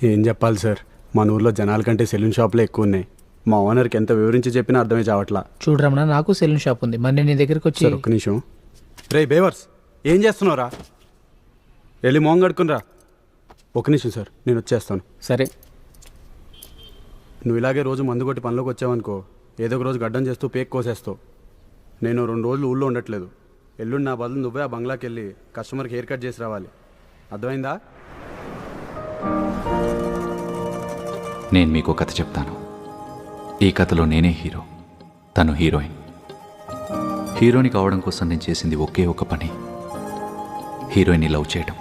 ఏం చెప్పాలి సార్, మన ఊర్లో జనాల కంటే సెలూన్ షాపులే ఎక్కువ ఉన్నాయి. మా ఓనర్కి ఎంత వివరించి చెప్పినా అర్థమే చావట్లా. చూడు రమణ, నాకు సెలూన్ షాప్ ఉంది. మరి నేను నీ దగ్గరికి వచ్చి సార్ ఒక్క నిమిషం. రే బేవర్స్, ఏం చేస్తున్నావురా? వెళ్ళి మోహం కడుక్కునిరా. ఒక నిమిషం సార్, నేను వచ్చేస్తాను. సరే. నువ్వు ఇలాగే రోజు మందు కొట్టి పనిలోకి వచ్చావనుకో, ఏదో ఒక రోజు గడ్డం చేస్తూ పేక్ కోసేస్తావు. నేను 2 రోజులు ఊళ్ళో ఉండట్లేదు. ఎల్లుండి నా బదులు నువ్వే ఆ బంగ్లాకి వెళ్ళి కస్టమర్కి హెయిర్ కట్ చేసి రావాలి. అర్థమైందా? నేను మీకు కథ చెప్తాను. ఈ కథలో నేనే హీరో, తను హీరోయిన్. హీరోని కావడం కోసం నేను చేసింది ఒకే ఒక పని, హీరోయిన్ని లవ్ చేయడం.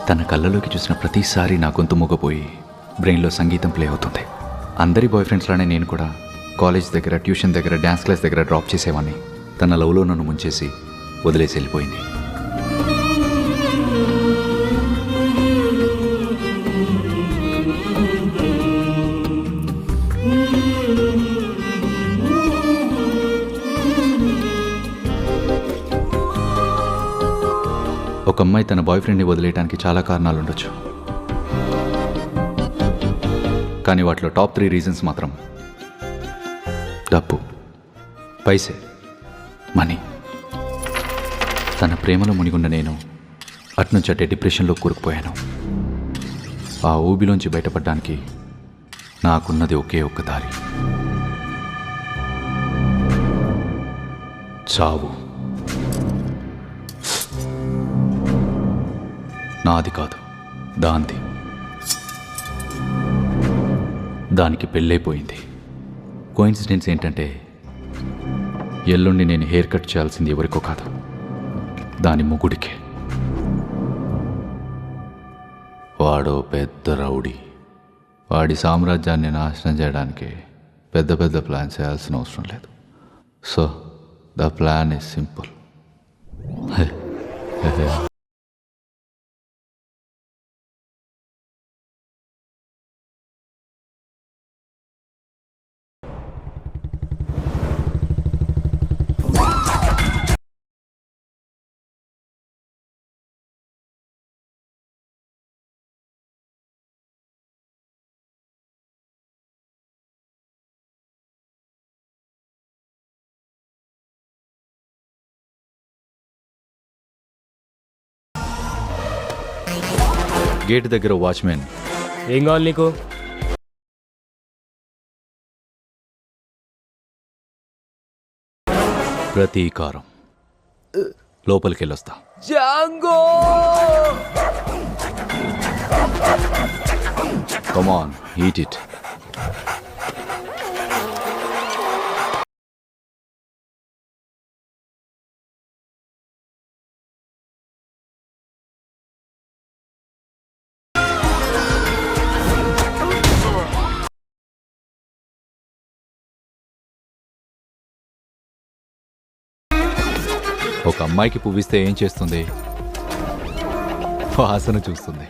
తన కళ్ళలోకి చూసిన ప్రతిసారి నా గొంతు మూగపోయి బ్రెయిన్లో సంగీతం ప్లే అవుతుంది. అందరి బాయ్ ఫ్రెండ్స్లానే నేను కూడా కాలేజ్ దగ్గర, ట్యూషన్ దగ్గర, డ్యాన్స్ క్లాస్ దగ్గర డ్రాప్ చేసేవాడిని. తన లవ్లో నన్ను ముంచేసి వదిలేసి వెళ్ళిపోయింది. ఒక అమ్మాయి తన బాయ్ ఫ్రెండ్ని వదిలేయడానికి చాలా కారణాలు ఉండొచ్చు, కానీ వాటిలో టాప్ 3 రీజన్స్ మాత్రం డబ్బు, పైసే, మనీ. తన ప్రేమలో మునిగున్న నేను అట్నుంచి అట్టే డిప్రెషన్లో కూరుకుపోయాను. ఆ ఊబిలోంచి బయటపడడానికి నాకున్నది ఒకే ఒక్క దారి, చావు. నాది కాదు, దాంది. దానికి పెళ్ళైపోయింది. కోయిన్సిడెన్స్ ఏంటంటే, ఎల్లుండి నేను హెయిర్ కట్ చేయాల్సింది ఎవరికో కాదు, దాని మొగుడికే. వాడో పెద్ద రౌడీ. వాడి సామ్రాజ్యాన్ని నాశనం చేయడానికి పెద్ద పెద్ద ప్లాన్ చేయాల్సిన అవసరం లేదు. So the plan is simple. Gate దగ్గర వాచ్మెన్, ఏం కావాలి నీకు? ప్రతీకారం. లోపలికి వెళ్ళొస్తా. Django! Come on, eat it. ఒక అమ్మాయికి పువ్విస్తే ఏం చేస్తుంది? వాసన చూస్తుంది.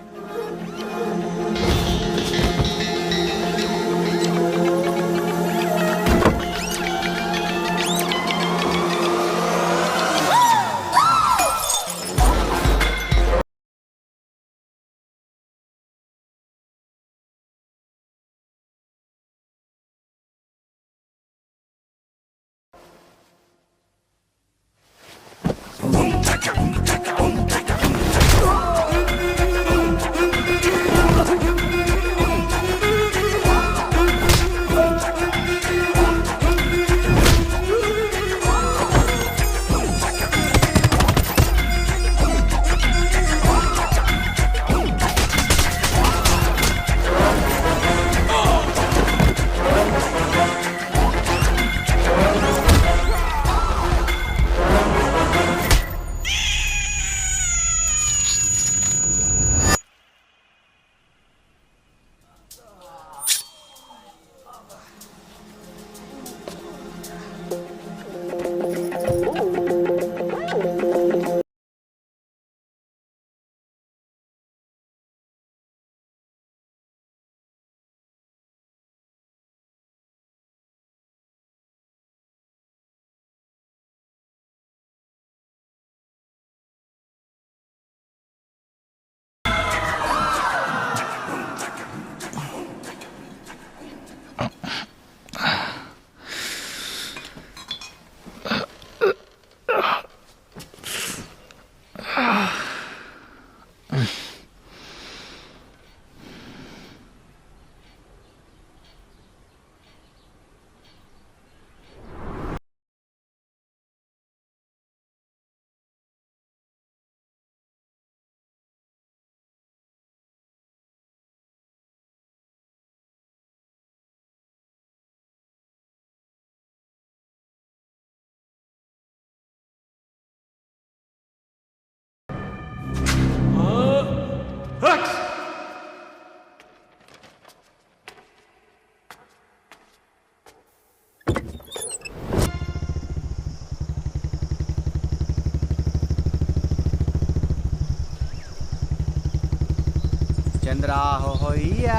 చంద్రాహోయ్యా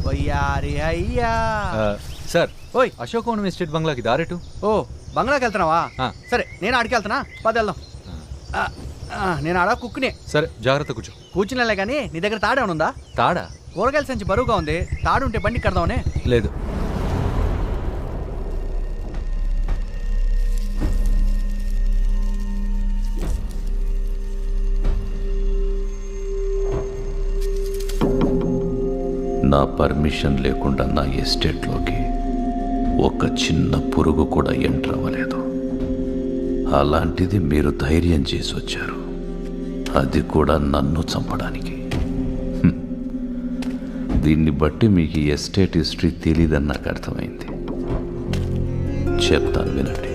వయ్యారి అయ్యా. సార్ ఓయ్ అశోకవనం ఎస్టేట్ బంగ్లాకి దారేటు. ఓ బంగ్లాకి వెళ్తున్నావా? సరే నేను ఆడికి వెళ్తున్నా, పద వెళ్దాం. నేను ఆడ కుక్కునే. సరే జాగ్రత్త కూర్చో. కూర్చునేలే కానీ నీ దగ్గర తాడేమన్నా ఉందా? తాడా? కూరగాయల సంచి బరువుగా ఉంది, తాడు ఉంటే బండి కడదామనే. లేదు. నా పర్మిషన్ లేకుండా నా ఎస్టేట్లోకి ఒక చిన్న పురుగు కూడా ఎంటర్ అవ్వలేదు. అలాంటిది మీరు ధైర్యం చేసి వచ్చారు, అది కూడా నన్ను చంపడానికి. దీన్ని బట్టి మీకు ఈ ఎస్టేట్ హిస్టరీ తెలీదని నాకు అర్థమైంది. చెప్తాను వినండి.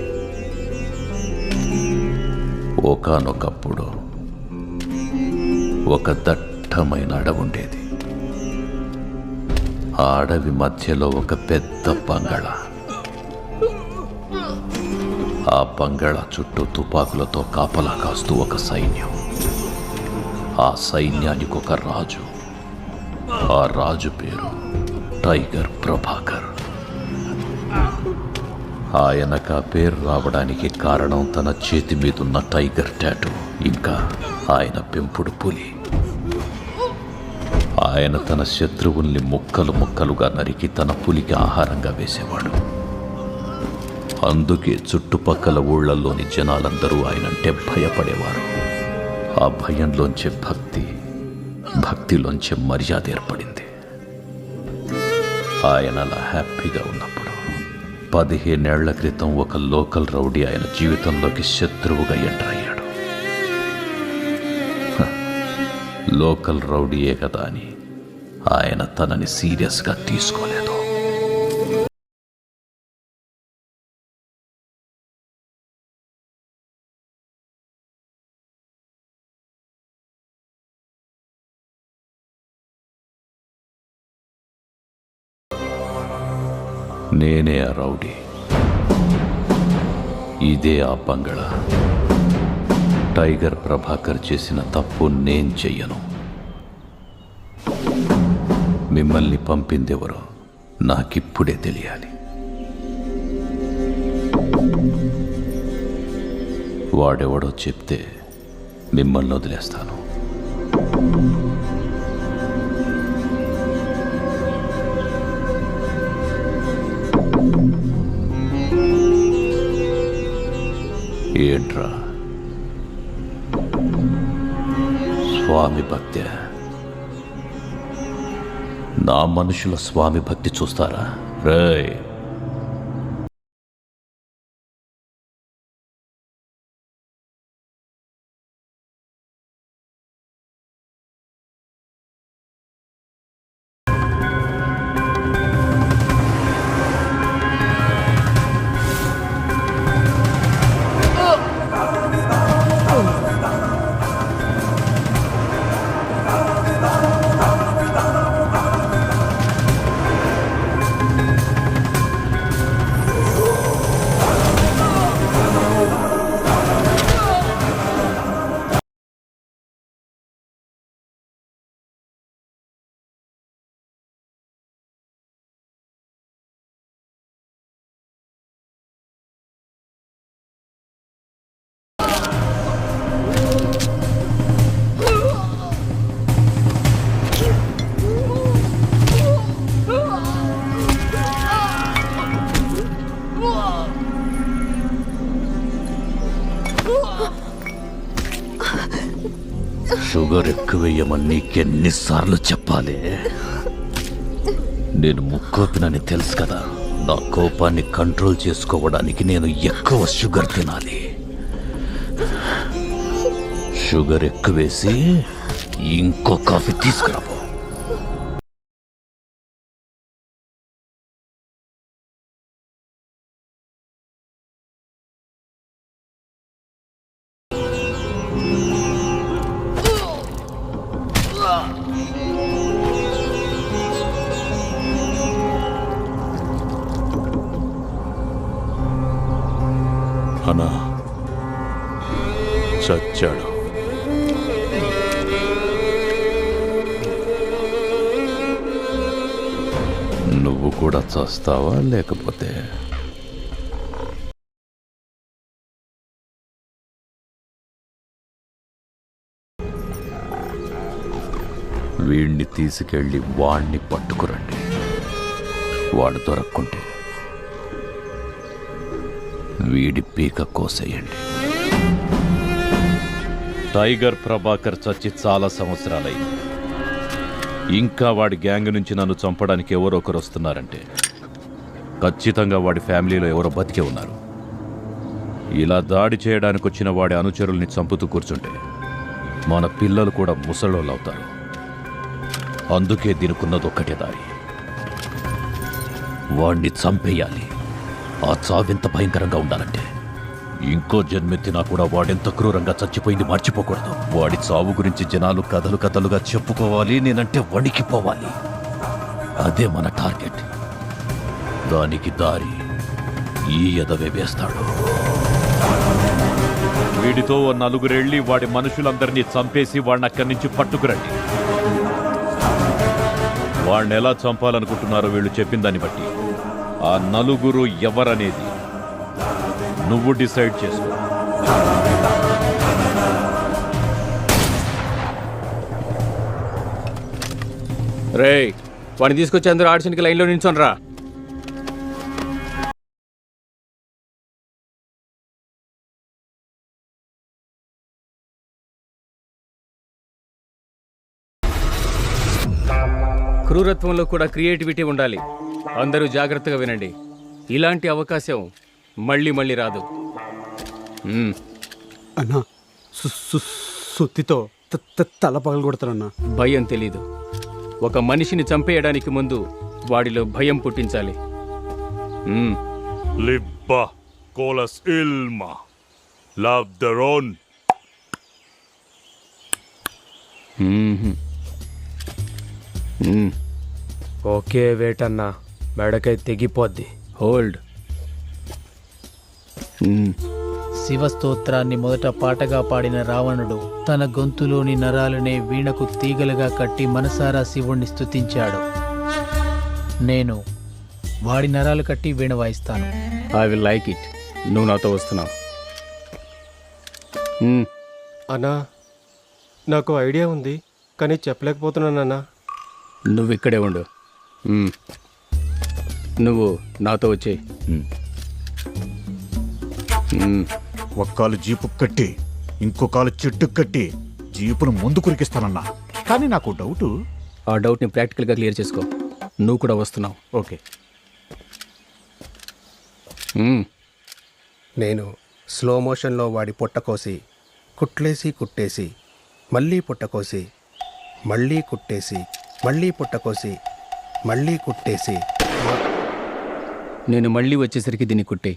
ఒకానొకప్పుడు ఒక దట్టమైన అడవి ఉండేది. ఆ అడవి మధ్యలో ఒక పెద్ద బంగళా. ఆ బంగళా చుట్టూ తుపాకులతో కాపలా కాస్తూ ఒక సైన్యం. ఆ సైన్యానికి ఒక రాజు. ఆ రాజు పేరు టైగర్ ప్రభాకర్. ఆయనకు ఆ పేరు రావడానికి కారణం తన చేతి మీదున్న టైగర్ టాటూ, ఇంకా ఆయన పెంపుడు పులి. ఆయన తన శత్రువుల్ని ముక్కలు ముక్కలుగా నరికి తన పులికి ఆహారంగా వేసేవాడు. అందుకే చుట్టుపక్కల ఊళ్ళల్లోని జనాలందరూ ఆయనంటే భయపడేవారు. ఆ భయంలోంచే భక్తిలోంచే మర్యాద ఏర్పడింది. ఆయన అలా హ్యాపీగా ఉన్నప్పుడు 15 ఏళ్ల క్రితం ఒక లోకల్ రౌడీ ఆయన జీవితంలోకి శత్రువుగా ఎంటర్ అయ్యాడు. లోకల్ రౌడీయే కదా అని ఆయన తనని సీరియస్గా తీసుకోలేదు. నేనే ఆ రౌడీ, ఇదే ఆ బంగళా. టైగర్ ప్రభాకర్ చేసిన తప్పు నేను చెయ్యను. మిమ్మల్ని పంపిందెవరో నాకిప్పుడే తెలియాలి. వాడెవడో చెప్తే మిమ్మల్ని వదిలేస్తాను. ఏంట్రా, స్వామి భక్తి? నా మనుషుల స్వామి భక్తి చూస్తారా? రేయ్, షుగర్ ఎక్కువేయమని నీకెన్నిసార్లు చెప్పాలి? నేను ముక్కోపినని తెలుసు కదా. నా కోపాన్ని కంట్రోల్ చేసుకోవడానికి నేను ఎక్కువ షుగర్ తినాలి. షుగర్ ఎక్కువేసి ఇంకో కాఫీ తీసుకురాబో. అన్నా చచ్చాడు. నువ్వు కూడా చస్తావా లేకపోతే వీణ్ణి తీసుకెళ్ళి వాణ్ణి పట్టుకురండి. వాడు దొరక్కుంటే వీడి పీక కోసేయండి. టైగర్ ప్రభాకర్ చచ్చి చాలా సంవత్సరాలైంది. ఇంకా వాడి గ్యాంగ్ నుంచి నన్ను చంపడానికి ఎవరో ఒకరు వస్తున్నారంటే ఖచ్చితంగా వాడి ఫ్యామిలీలో ఎవరో బతికే ఉన్నారు. ఇలా దాడి చేయడానికి వచ్చిన వాడి అనుచరుల్ని చంపుతూ కూర్చుంటే మన పిల్లలు కూడా ముసలోళ్ళు అవుతారు. అందుకే దీనికున్నది ఒక్కటే దారి, వాణ్ణి చంపేయాలి. ఆ చావెంత భయంకరంగా ఉండాలంటే ఇంకో జన్మెత్తినా కూడా వాడెంత క్రూరంగా చచ్చిపోయింది మర్చిపోకూడదు. వాడి చావు గురించి జనాలు కథలు కథలుగా చెప్పుకోవాలి, నేనంటే వణికిపోవాలి. అదే మన టార్గెట్. దానికి దారి ఈ ఎదవే వేస్తాడు. వీడితో ఓ నలుగురెళ్ళి వాడి మనుషులందరినీ చంపేసి వాడిని అక్కడి నుంచి పట్టుకురండి. వాడిని ఎలా చంపాలనుకుంటున్నారో వీళ్ళు చెప్పిన దాన్ని బట్టి ఆ నలుగురు ఎవరనేది నువ్వు డిసైడ్ చేసుకో. రేయ్, వాడిని తీసుకొచ్చి అందరూ ఆడిషన్కి లైన్లో నిల్చోనరా. క్రూరత్వంలో కూడా క్రియేటివిటీ ఉండాలి. అందరూ జాగ్రత్తగా వినండి. ఇలాంటి అవకాశం మళ్ళీ మళ్ళీ రాదు. అన్నా సుత్తితో తల పగలు కొడతారన్నా. భయం తెలీదు. ఒక మనిషిని చంపేయడానికి ముందు వాడిలో భయం పుట్టించాలి. Libba colas ilma. Labdaron. Okay వేటన్నా, మెడకై తెగిపోద్ది. హోల్డ్. శివస్తోత్రాన్ని మొదట పాటగా పాడిన రావణుడు తన గొంతులోని నరాలనే వీణకు తీగలుగా కట్టి మనసారా శివుణ్ణి స్తుతించాడు. నేను వాడి నరాలు కట్టి వీణ వాయిస్తాను. I will like it. నువ్వు నాతో వస్తున్నావు. అన్నా, నాకు ఐడియా ఉంది కానీ చెప్పలేకపోతున్నానన్నా. నువ్వు ఇక్కడే ఉండు. నువ్వు నాతో వచ్చేయి. ఒక కాలు జీపు కట్టి ఇంకో కాలు చెట్టు కట్టి జీపును ముందు కురికిస్తానన్నా. కానీ నాకు డౌటు. ఆ డౌట్ని ప్రాక్టికల్గా క్లియర్ చేసుకో. నువ్వు కూడా వస్తున్నావు. ఓకే. నేను స్లో మోషన్లో వాడి పొట్టకోసి కుట్లేసి కుట్టేసి మళ్ళీ పుట్టకోసి మళ్ళీ కుట్టేసి మళ్ళీ పుట్టకోసి మళ్ళీ కుట్టేసి నేను మళ్ళీ వచ్చేసరికి దీన్ని కుట్టే.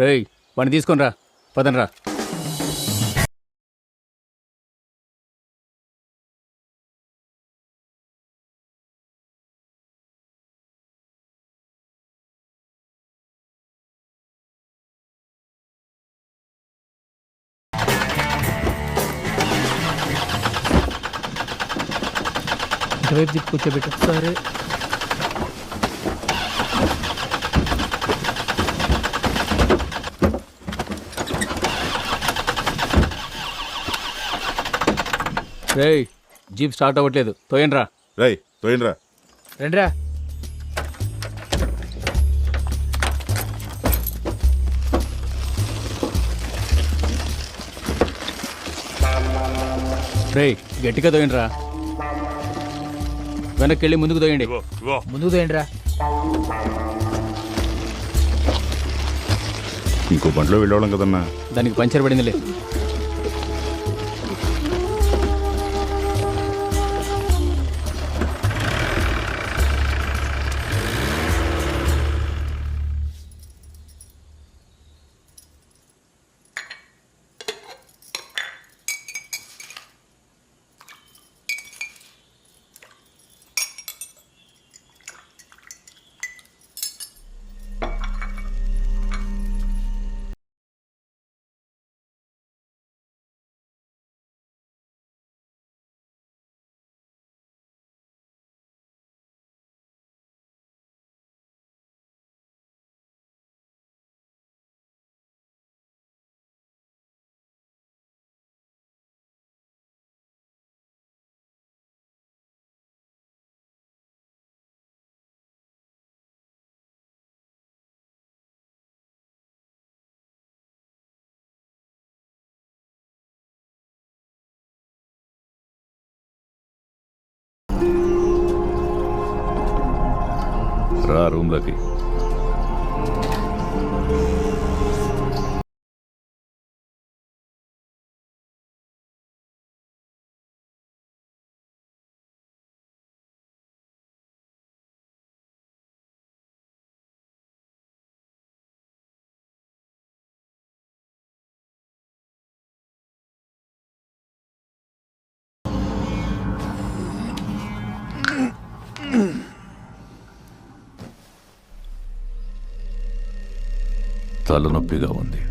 రేయ్, వాడిని తీసుకొని రా. పదనరా. ఇటువైపు దిక్కు కూర్చోబెట్టు. సరే. రేయ్, జీప్ స్టార్ట్ అవ్వట్లేదు. తోయండి రా. Ray, toinra. రండిరా. రేయ్, గట్టిగా తోయండి రా. వెనక్కి వెళ్ళి ముందుకు తోయండి. Go. ముందుకు తోయండిరా. ఇంకో బండిలో వెళ్ళేవాళ్ళం కదన్నా. దానికి పంచర్ పడిందిలే. రా రూమ్లోకి. తలనొప్పిగా ఉంది.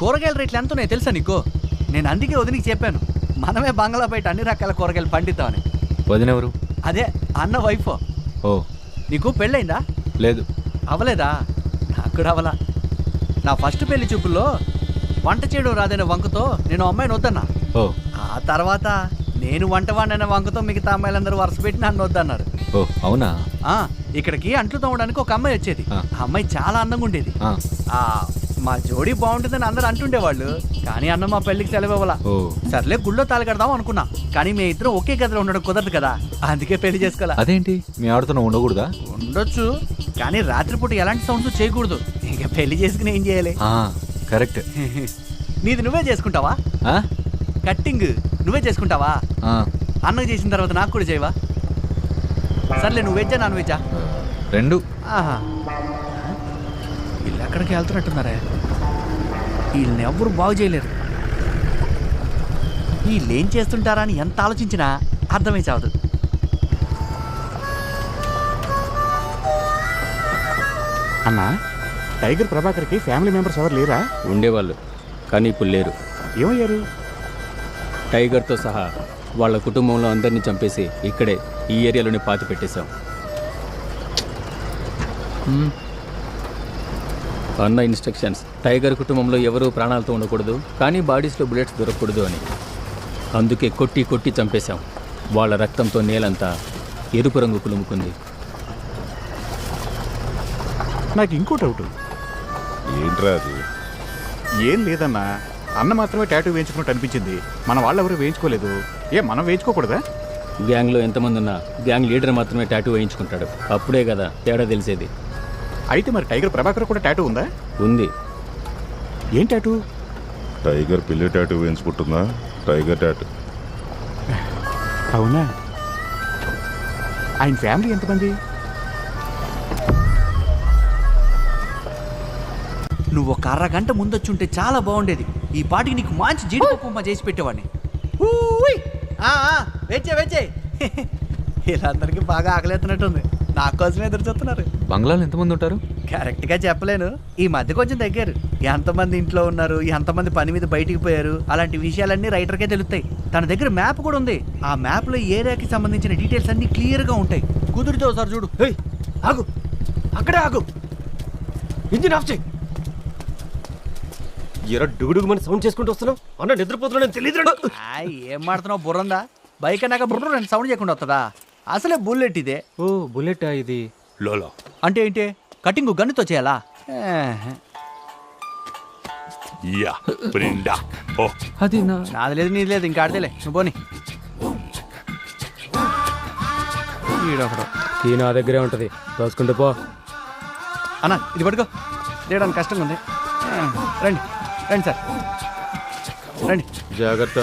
కూరగాయల రేట్లు ఎంత ఉన్నాయి తెలుసా నీకు? నేను అందుకే వదినికి చెప్పాను, మనమే బంగ్లా బయట అన్ని రకాల కూరగాయలు పండిద్దామని. వదినెవరు? అదే అన్న వైఫ్. ఓ, నీకు పెళ్ళైందా? లేదు. అవలేదా? నాకు కూడా అవలా. నా ఫస్ట్ పెళ్లి చూపుల్లో వంట చేయడం రాదనే వంకతో నేను అమ్మాయిని వద్దన్నా. ఓ, ఆ తర్వాత నేను వంట వాడిన వంకతో మిగతా అమ్మాయిలందరూ వరుస పెట్టి నన్ను వద్దన్నారు. ఓ, అవునా? ఇక్కడికి అంట్లు తోమడానికి ఒక అమ్మాయి వచ్చేది. ఆ అమ్మాయి చాలా అందంగా ఉండేది. మా జోడీ బాగుంటుందని అందరూ అంటుండేవాళ్ళు, కానీ అన్న మా పెళ్లికి సెలవు ఇవ్వాల. సర్లే గుళ్ళో తాళగడదాం అనుకున్నా, కానీ మీ ఇద్దరం ఒకే గదిలో ఉండడం కుదరదు కదా, అందుకే పెళ్లి చేసుకోవాలా. అదేంటి, మీ ఆవిడతో ఉండకూడదా? ఉండొచ్చు, కానీ రాత్రిపూట ఎలాంటి సౌండ్స్ చేయకూడదు. ఇక పెళ్లి చేసుకుని ఏం చేయాలి? కరెక్ట్. నీది నువ్వే చేసుకుంటావా? కట్టింగ్ నువ్వే చేసుకుంటావా? అన్నకు చేసిన తర్వాత నాకు కూడా చేయవా? సర్లే, నువ్వు వెజ్జా నాన్ వెజ్జా? రెండు. వీళ్ళు ఎక్కడికి వెళ్తున్నట్టున్నారే, వీళ్ళని ఎవ్వరు బాగు చేయలేరు. వీళ్ళు ఏం చేస్తుంటారా అని ఎంత ఆలోచించినా అర్థమై చావదు. అన్నా, టైగర్ ప్రభాకర్కి ఫ్యామిలీ మెంబర్స్ ఎవరు లేరా? ఉండేవాళ్ళు, కానీ ఇప్పుడు లేరు. ఏమయ్యారు? టైగర్తో సహా వాళ్ళ కుటుంబంలో అందరినీ చంపేసి ఇక్కడే ఈ ఏరియాలోనే పాతి పెట్టేశాం. అన్న ఇన్స్ట్రక్షన్స్, టైగర్ కుటుంబంలో ఎవరూ ప్రాణాలతో ఉండకూడదు, కానీ బాడీస్లో బుల్లెట్స్ దొరకకూడదు అని. అందుకే కొట్టి కొట్టి చంపేశాం. వాళ్ళ రక్తంతో నేలంతా ఎరుపు రంగు పులుముకుంది. నాకు ఇంకో డౌట్. ఏంట్రా అది? ఏం లేదన్నా, అన్న మాత్రమే టాటూ వేయించుకున్నట్టు అనిపించింది. మన వాళ్ళు ఎవరు వేయించుకోలేదు. మనం వేయించుకోకూడదా? గ్యాంగ్లో ఎంతమంది ఉన్నా గ్యాంగ్ లీడర్ మాత్రమే టాటూ వేయించుకుంటాడు. అప్పుడే కదా తేడా తెలిసేది. అయితే మరి టైగర్ ప్రభాకర్ కూడా టాటూ ఉందా? ఉంది. ఏం టాటూ? టైగర్ పిల్లి టాటూ వేయించుకుంటుందా? Tiger tattoo. అవునా? ఆయన ఫ్యామిలీ ఎంతమంది? నువ్వు ఒక అరగంట ముందొచ్చుంటే చాలా బాగుండేది. ఈ పాటికి నీకు మంచి జీడిపప్పు ఉప్మా చేసి పెట్టేవాడిని. వెచ్చే వెచ్చే. వీళ్ళందరికీ బాగా ఆకలేస్తున్నట్టుంది. నా కోసమే ఎదురు చూస్తున్నారు. బంగ్లాలో ఎంతమంది ఉంటారు? కరెక్ట్గా చెప్పలేను. ఈ మధ్య కొంచెం తగ్గారు. ఎంతమంది ఇంట్లో ఉన్నారు, ఎంతమంది పని మీద బయటికి పోయారు, అలాంటి విషయాలన్నీ రైటర్కే తెలుస్తాయి. తన దగ్గర మ్యాప్ కూడా ఉంది. ఆ మ్యాప్లో ఏరియాకి సంబంధించిన డీటెయిల్స్ అన్నీ క్లియర్గా ఉంటాయి. కుదిరితే ఒకసారి చూడు. ఆగు, అక్కడే ఆగు. ఇంజిన్ ఆఫ్ చేయి. ఎరా డుగుడుగు మన సౌండ్ చేసుకుంటూ వస్తున్నావు. అన్న నిద్రపోతున్నాను తెలియదు. ఏం మాడుతున్నావు? బుర్రందా? బైక్ అన్నాక బుర్ర రెండు సౌండ్ చేయకుండా వస్తుందా? అసలే బుల్లెట్ ఇదే. ఓ బుల్లెటా ఇది? లోలా అంటే ఏంటి? కటింగ్ గన్నుతో చేయాలా? యా బ్రిండా. ఓ, అది నాది లేదు, నీది లేదు, ఇంకా ఆడితేలే. నువ్వు పోనీ. ఈడొకడు. ఈ నా దగ్గరే ఉంటది, దోసుకుంటూ పో. అన్న ఇది పట్టుకో, తీయడానికి కష్టంగా ఉంది. రండి రండి సార్, రండి. జాగ్రత్త,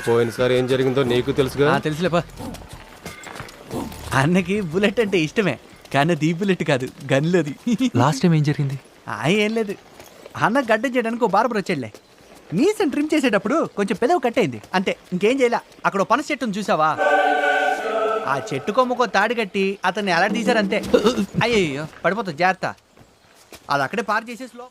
పోయినసారి ఏం జరిగిందో నీకు తెలుసుగా. తెలుసులేపా. అన్నకి బుల్లెట్ అంటే ఇష్టమే, కానీ అది ఈ బుల్లెట్ కాదు, గన్లోది. లాస్ట్ టైం ఏం జరిగింది? ఏం లేదు, అన్న గడ్డ చేయడానికి ఒక బార్బర్ వచ్చాడులే. మీసం ట్రిమ్ చేసేటప్పుడు కొంచెం పెదవి కట్టయింది అంతే, ఇంకేం చేయలే. అక్కడ ఓ పనస చెట్టును చూసావా, ఆ చెట్టు కొమ్మకో తాడి కట్టి అతన్ని ఎలా తీశారంతే. అయ్యయ్యో పడిపోతుంది, జాగ్రత్త. అది అక్కడే పార్ చేసేసిలో.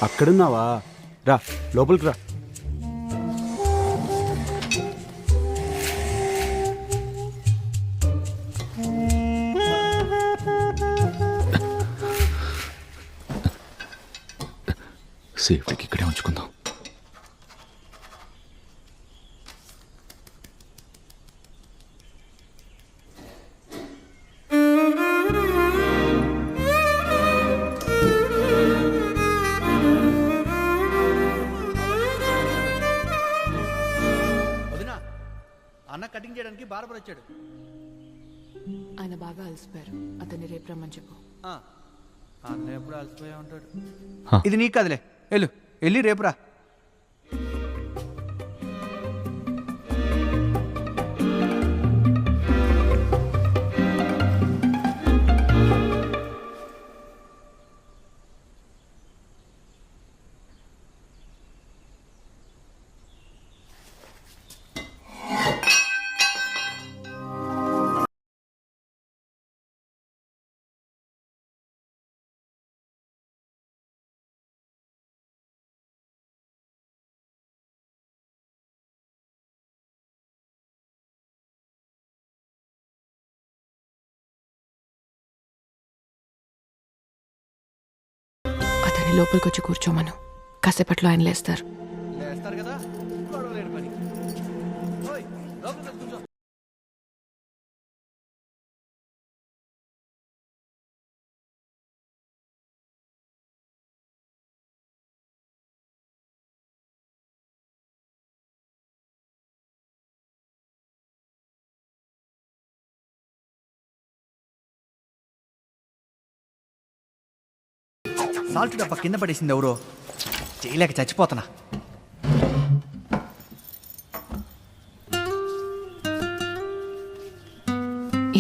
అక్కడున్నావా? రా లోపలికి రా. సేఫ్టీకి ఇక్కడే ఉంచుకుందాం. అన్న కటింగ్ చేయడానికి బార్బర్ వచ్చాడు. ఆయన బాగా అలసిపోయారు, అతన్ని రేపు రమ్మని చెప్పు. అన్న ఎప్పుడు అలసిపోయా ఉంటాడు. ఇది నీకు కదలే, వెళ్ళి రేపురా. లోపలికి వచ్చి కూర్చోమను, కాసేపట్లో ఆయన లేస్తారు. కదా పని. సాల్ట్ డబ్బా కింద పడేసింది ఎవరో, చేయలేక చచ్చిపోతున్నా.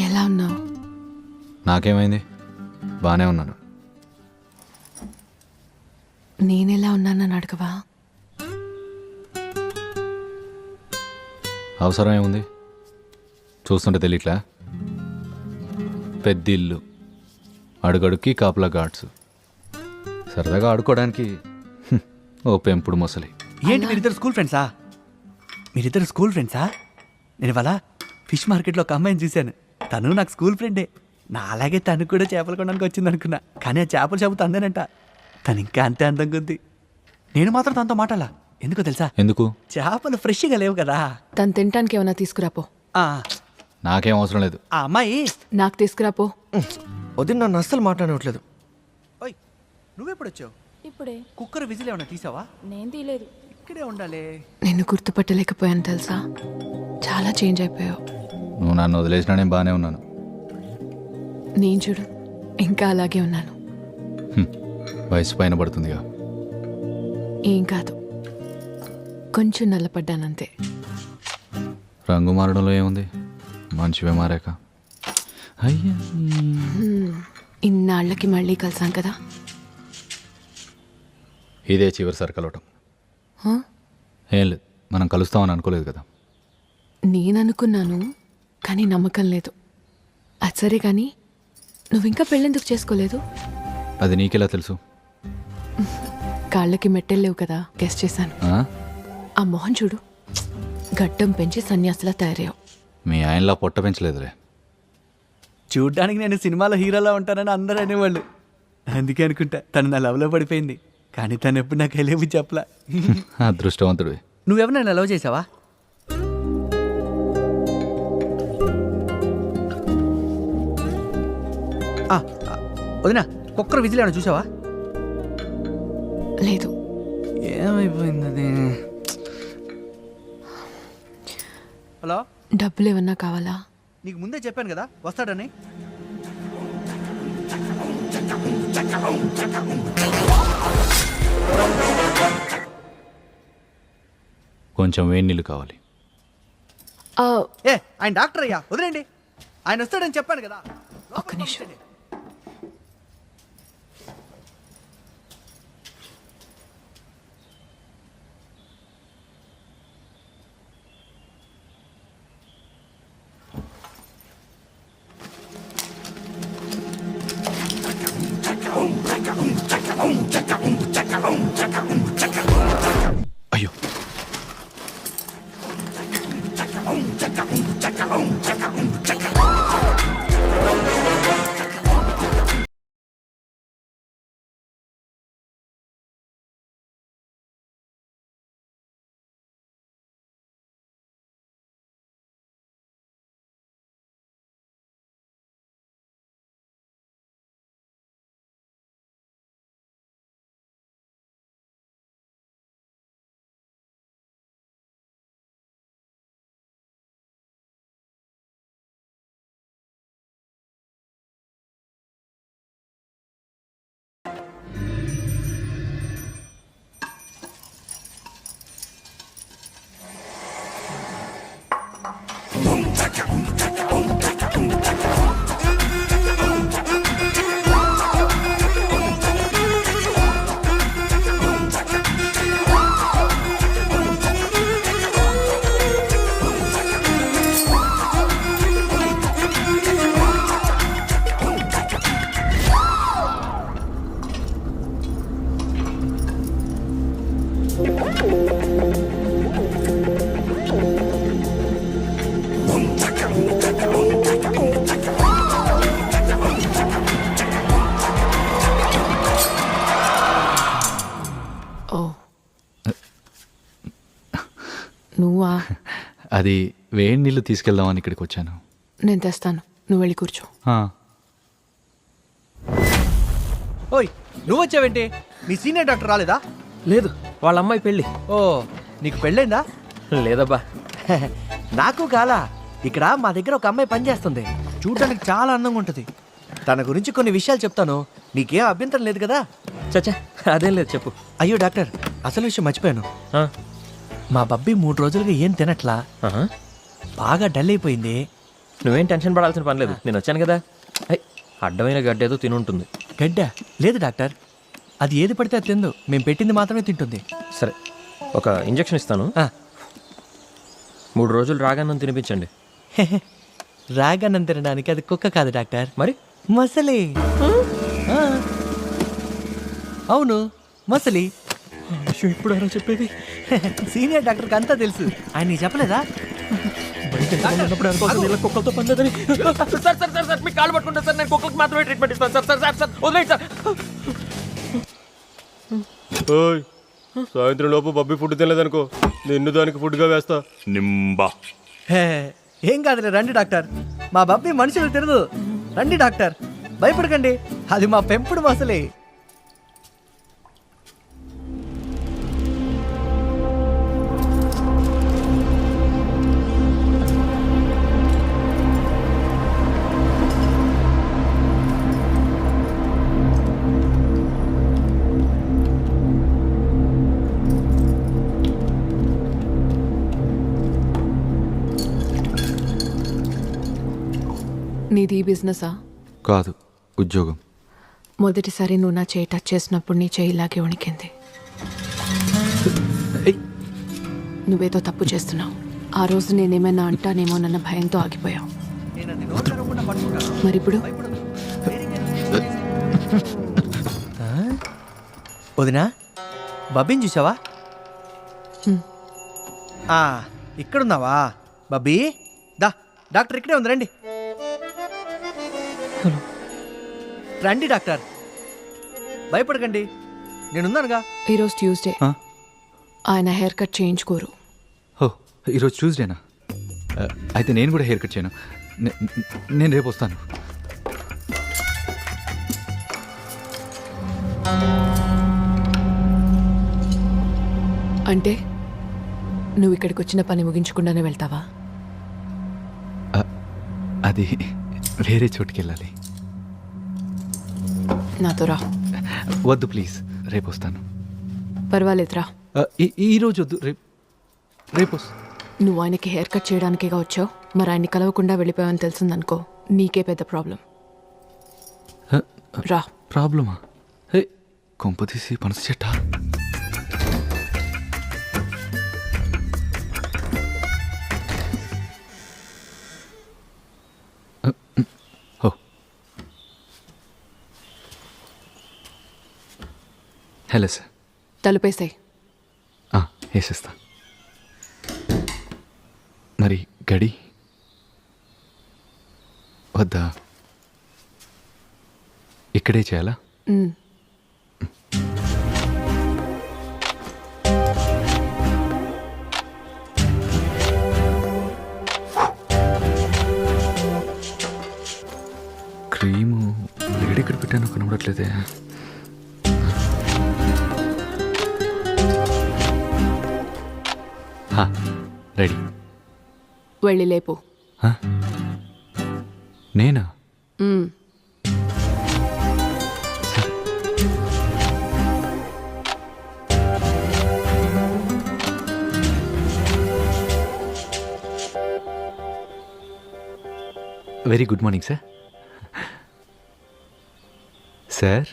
ఎలా ఉన్నావు? నాకేమైంది? బాగానే ఉన్నాను. నేనెలా ఉన్నానని అడగవా? అవసరం ఏముంది? చూస్తుంటే తెలియట్లా? పెద్ద ఇల్లు, అడుగడుక్కి కాపలా గాడ్స్, సరదాగా ఆడుకోవడానికి ఓ పెంపుడు మొసలి. ఏంటి మీరిద్దరు స్కూల్ ఫ్రెండ్సా? నేను ఇవాళ ఫిష్ మార్కెట్లో ఒక అమ్మాయిని చూశాను, తను నాకు స్కూల్ ఫ్రెండే. నా అలాగే తను కూడా చేపలు కొనడానికి వచ్చింది అనుకున్నా, కానీ ఆ చేపల చేప అందేనంట. తను ఇంకా అంతే అందంగా ఉంది. నేను మాత్రం తనతో మాట్లాడాల. ఎందుకో తెలుసా? ఎందుకు? చేపలు ఫ్రెష్గా లేవు కదా. తను తినటానికి ఏమైనా తీసుకురాపో. నాకేం అవసరం లేదు. ఆ అమ్మాయి నాకు తీసుకురాపో. వదిన నన్ను అస్సలు మాట్లాడట్లేదు. నువ్వెప్పుడు వచ్చావు? ఇప్పుడే. కుక్కర్ విజిల్ ఏమన్నా తీసావా? నేను తీయలేదు. ఇక్కడే ఉండాలి. నిన్ను గుర్తుపట్టలేకపోయాను తెలుసా, చాలా చేంజ్ అయిపోయావు. నువ్వు నన్ను వదిలేసినా నేను బాగానే ఉన్నాను. నేను చూడు ఇంకా అలాగే ఉన్నాను. వయసు పైన పడుతుందిగా. ఏం కాదు, కొంచెం నల్లపడ్డానంతే. రంగు మారడంలో ఏముంది, మంచివే మారాక. అయ్యా, ఇన్నాళ్ళకి మళ్ళీ కలిసాం కదా. ఇదే చివరిసారి కలవటం. హా? ఏం లేదు, మనం కలుస్తామని అనుకోలేదు కదా. నేననుకున్నాను, కానీ నమ్మకం లేదు. అది సరే కానీ నువ్వింకా పెళ్ళెందుకు చేసుకోలేదు? అది నీకెలా తెలుసు? కాళ్ళకి మెట్టెల్లేవు కదా, గెస్ట్ చేశాను. ఆ? ఆ మొహం చూడు, గడ్డం పెంచి సన్యాసిలా తయారయ్యావు. మీ ఆయనలా పొట్ట పెంచలేదులే. చూడ్డానికి నేను సినిమాలో హీరోలా ఉంటానని అందరూ అనేవాళ్ళు. అందుకే అనుకుంటా తను నా లవ్లో పడిపోయింది. కానీ తను ఎప్పుడు నాకు వెళ్ళేవి చెప్పలా. అదృష్టవంతుడివి. నువ్వెవరైనా లవ్ చేసావా? వదినా, కుక్కర్ విజిల్ ఏమైనా చూసావా? లేదు. ఏమైపోయింది అది? హలో, డబ్బులు ఏమన్నా కావాలా? నీకు ముందే చెప్పాను కదా వస్తాడని. కొంచెం వేడి నీళ్ళు కావాలి. ఆయన డాక్టర్ అయ్యా, వదిలేండి. ఆయన వస్తాడని చెప్పాను కదా. ఒక్క నిమిషం. అయ్యో, నువ్వా? అది వేడి నీళ్ళు తీసుకెళ్దామని ఇక్కడికి వచ్చాను. నేను తెస్తాను, నువ్వు వెళ్ళి కూర్చో. ఓయ్, నువ్వు వచ్చావేంటి? మీ సీనియర్ డాక్టర్ రాలేదా? లేదు, వాళ్ళ అమ్మాయి పెళ్ళి. ఓ, నీకు పెళ్ళైందా? లేదబ్బా. నాకు కాలా. ఇక్కడ మా దగ్గర ఒక అమ్మాయి పనిచేస్తుంది. చూడడానికి చాలా అందంగా ఉంటుంది. తన గురించి కొన్ని విషయాలు చెప్తాను, నీకేం అభ్యంతరం లేదు కదా? చచ్చా, అదేం లేదు, చెప్పు. అయ్యో డాక్టర్, అసలు విషయం మర్చిపోయాను. మా బబ్బీ 3 రోజులుగా ఏం తినట్లా, బాగా డల్ అయిపోయింది. నువ్వేం టెన్షన్ పడాల్సిన పని లేదు, నేను వచ్చాను కదా. అడ్డమైన గడ్డ ఏదో తినుంటుంది. గడ్డ లేదు డాక్టర్, అది ఏది పడితే అది తిందు. మేము పెట్టింది మాత్రమే తింటుంది. సరే, ఒక ఇంజెక్షన్ ఇస్తాను. 3 రోజులు రాగానం తినిపించండి. రాగానం తినడానికి అది కుక్క కాదు డాక్టర్, మరి మసలి. అవును, మసలి. ఇప్పుడు ఎవరో చెప్పేది? సీనియర్ డాక్టర్కి అంతా తెలుసు. ఆయన నీకు చెప్పలేదా? కుక్కలతో పనిలేదని. సార్ సార్ సార్ సార్, మీకు కాళ్ళు పట్టుకుంటా సార్, నేను కుక్కలకు మాత్రమే ట్రీట్మెంట్ ఇస్తాను సార్. సార్ సార్ సార్, వదిలేండి సార్. సాయంత్రం లోపు బబ్బీ ఫుడ్ తినలేదనుకో, నిన్ను దానికి ఫుడ్గా వేస్తా. నింబా. ఏం కాదులే, రండి డాక్టర్. మా బబ్బీ మనుషులు తినదు. రండి డాక్టర్, భయపడకండి, అది మా పెంపుడు మసలి. నీది ఈ బిజినెసా? కాదు, ఉద్యోగం. మొదటిసారి నువ్వు నా చేయి టచ్ చేసినప్పుడు నీ చేయి ఇలాగే వణికింది. నువ్వేదో తప్పు చేస్తున్నావు. ఆ రోజు నేనేమైనా అంటానేమోనన్న భయంతో ఆగిపోయావు. మరిప్పుడు వదినా, బబ్బీని చూసావా? ఇక్కడున్నావా బబ్బీ? డాక్టర్ ఇక్కడే ఉంది, రండి. రండి డాక్టర్, భయపడకండి, నేనున్నానుగా. ఈరోజు ట్యూస్డే, ఆయన హెయిర్ కట్ చేయించుకోరు. ఓ, ఈరోజు ట్యూస్డేనా? అయితే నేను కూడా హెయిర్ కట్ చేయను. నేను రేపు వస్తాను. అంటే నువ్వు ఇక్కడికి వచ్చిన పని ముగించకుండానే వెళ్తావా? అది వేరే చోటుకి వెళ్ళాలి. నాతో రా. వద్దు ప్లీజ్, రేపు వస్తాను. పర్వాలేదురా. ఈరోజు వద్దు, రేపు నువ్వు ఆయనకి హెయిర్ కట్ చేయడానికేగా వచ్చావు. మరి ఆయన్ని కలవకుండా వెళ్ళిపోయావని తెలిసిందనుకో, నీకే పెద్ద ప్రాబ్లం. రా. ప్రాబ్లమా? హే, కొంప తీసి పనస చెట్టా? Hello sir. తలుపేసాయి. వేసేస్తా. మరి గడి వద్దా? ఇక్కడే చేయాలా? క్రీము వేడెక్కడ పెట్టాను కనబడట్లేదే. రెడీ. వెళ్ళి లేపు. నేనా? Very good morning sir. Sir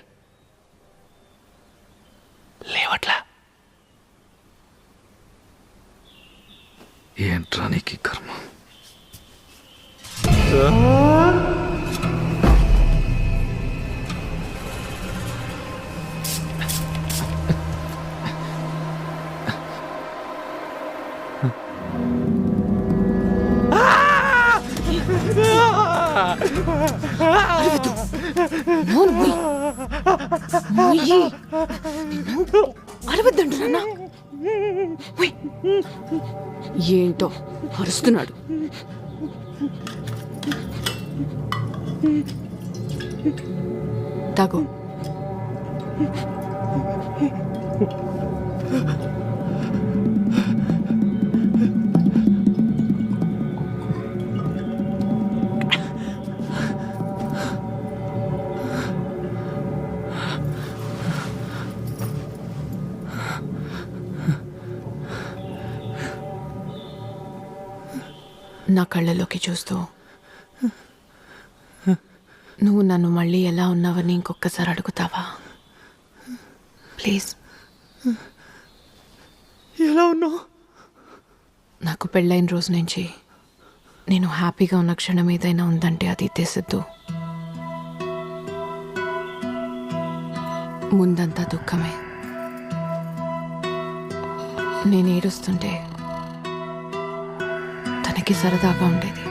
లేవట్లా? ఏంట్రా నీకు కర్మ? అరవద్దంటున్నా. ఏంటో అరుస్తున్నాడు. తాగు. నా కళ్ళలోకి చూస్తూ నువ్వు నన్ను మళ్ళీ ఎలా ఉన్నావని ఇంకొకసారి అడుగుతావా? ప్లీజ్. ఎలా ఉన్నావు? నాకు పెళ్ళైన రోజు నుంచి నేను హ్యాపీగా ఉన్న క్షణం ఏదైనా ఉందంటే అది తెసిద్దు. ముందంతా దుఃఖమే. నేను ఏడుస్తుంటే తనకి సరదాగా ఉండేది.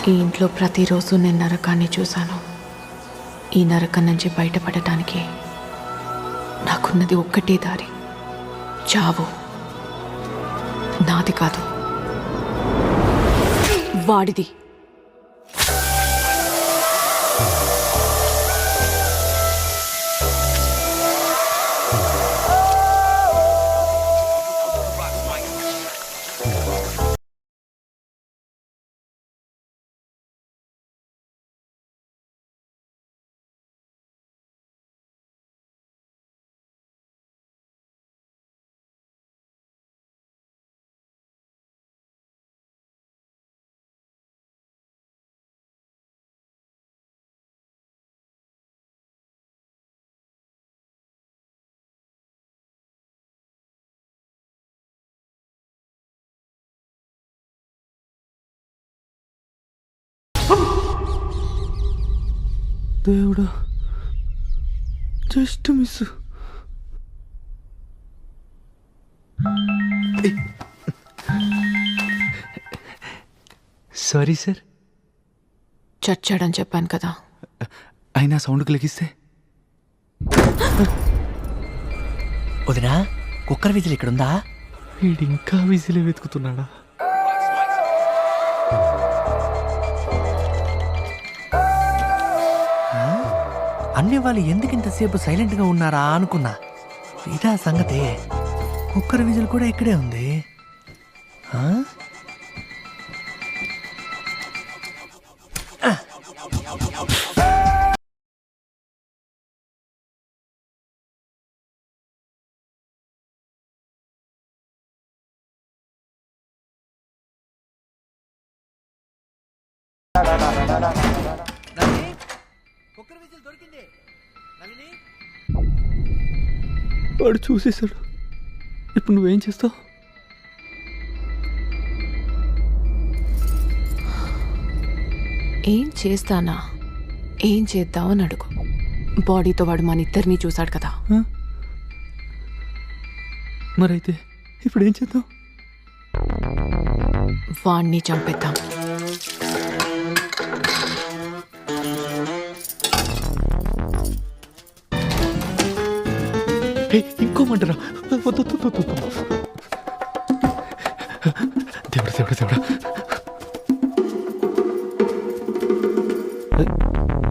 ఈ ఇంట్లో ప్రతిరోజు నేను నరకాన్ని చూశాను. ఈ నరకం నుంచి బయటపడటానికి నాకున్నది ఒక్కటే దారి, చావు. నాది కాదు, వాడిది. దేవుడా, జస్ట్ మిస్. Sorry sir. చచ్చాడని చెప్పాను కదా. అయినా సౌండ్కి లెగిస్తే వదినా, కుక్కర్ విజిల్ ఇక్కడుందా? వీడు ఇంకా విజిలే వెతుకుతున్నాడా? అన్ని వాళ్ళు ఎందుకు ఇంతసేపు సైలెంట్గా ఉన్నారా అనుకున్నా. ఇదా సంగతే. కుక్కర్ విజిల్ కూడా ఇక్కడే ఉంది. కుక్కర్ విజిల్ దొరికింది. నళిని, వాడు చూసేశాడు. ఇప్పుడు నువ్వేం చేస్తావు? ఏం చేస్తానా, ఏం చేద్దామని అడుగు. బాడీతో వాడు మన ఇద్దరిని చూశాడు కదా. మరైతే ఇప్పుడు ఏం చేద్దాం? వాణ్ణి చంపేద్దాం. ఇంకో మంటరా? దేవుడు దేవుడు దేవుడా.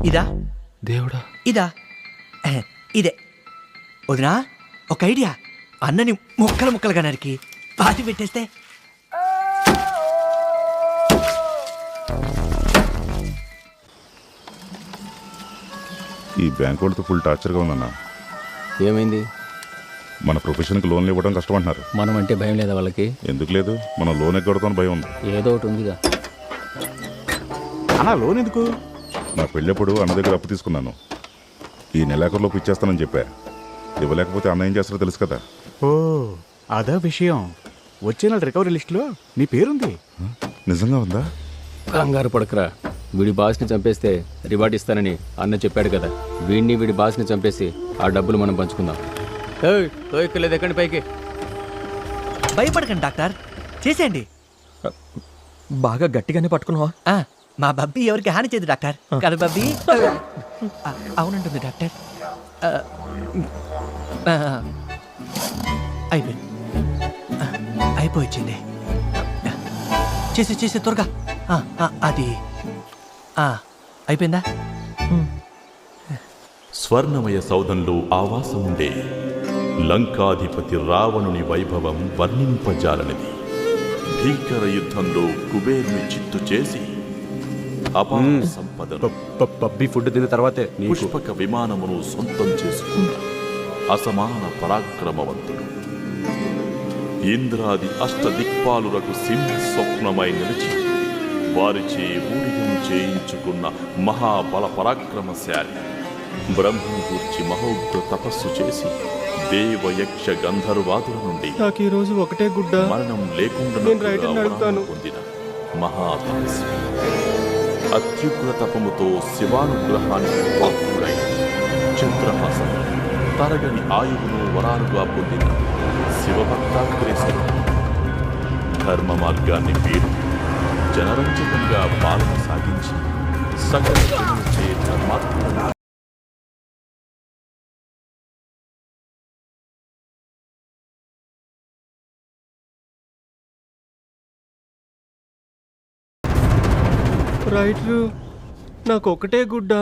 ఇదా దేవుడా, ఇదా? ఇదే. వదినా, ఒక ఐడియా. అన్నని ముక్కలు ముక్కలుగా నరికి పాతి పెట్టేస్తే. ఈ బ్యాంక్ వాళ్ళతో ఫుల్ టార్చర్గా ఉందన్న. ఏమైంది? మన ప్రొఫెషన్కి లోన్లు ఇవ్వడం కష్టం అంటున్నారు. మనం అంటే భయం లేదా వాళ్ళకి? ఎందుకు లేదు, మనం లోన్ ఎగ్గొడతామని భయం ఉంది. ఏదో ఒకటి ఉందిగా. అన్నా లోన్ ఎందుకు? నా పెళ్ళప్పుడు అన్న దగ్గర అప్పు తీసుకున్నాను. ఈ నెలాఖరులోపు ఇచ్చేస్తానని చెప్పా. ఇవ్వలేకపోతే అన్న ఏం చేస్తారో తెలుసు కదా. ఓ అదా విషయం. వచ్చే నెల రికవరీ లిస్టులో నీ పేరుంది. నిజంగా ఉందా? కంగారు పడకరా. వీడి బాస్ని చంపేస్తే రివార్డ్ ఇస్తానని అన్న చెప్పాడు కదా. వీడిని వీడి బాస్ని చంపేసి ఆ డబ్బులు మనం పంచుకుందాం. తోయక్కర్లేదు, ఎక్కండి పైకి. భయపడకండి డాక్టర్, చేసేయండి. బాగా గట్టిగానే పట్టుకున్నావా? మా బబ్బీ ఎవరికి హాని చేయదు డాక్టర్. కదా బబ్బీ? అవునంటుంది డాక్టర్. అయిపోయింది, అయిపోయింది. చేసి త్వరగా. అది అయిపోయిందా? స్వర్ణమయ సౌధంలో ఆవాసముండే లంకాధిపతి రావణుని వైభవం వర్ణింపజాలనిది. భీకర యుద్ధంలో కుబేరుని చిత్తు చేసి అపార సంపదను, పబ్బి ఫుడ్ తిన్న తర్వాతే పుష్పక విమానమును సొంతం చేసుకున్న అసమాన పరాక్రమవంతుడు. ఇంద్రాది అష్టదిక్పాలులకు సింహ స్వప్నమై నిలిచి వారిచే ఊడిగం చేయించుకున్న మహాబల పరాక్రమశాలి. బ్రహ్మను గూర్చి మహోగ్ర తపస్సు చేసి దేవయక్ష గంధర్వాదుల నుండి నాకు ఈ రోజు ఒకటే గుడ్డ, మరణం లేకుండా పొందిన మహాతపస్వి. అత్యుగ్ర తపముతో శివానుగ్రహానికి పాత్రుడై చంద్రహాసం తరగని ఆయువును వరాలుగా పొందిన శివభక్తాగ్రేసుడు. ధర్మ మార్గాన్ని వీడు జనరంజకంగా పాలన సాగించి సకల జనులచే ధర్మాత్మక రైటరు నాకు ఒకటే గుడ్డ.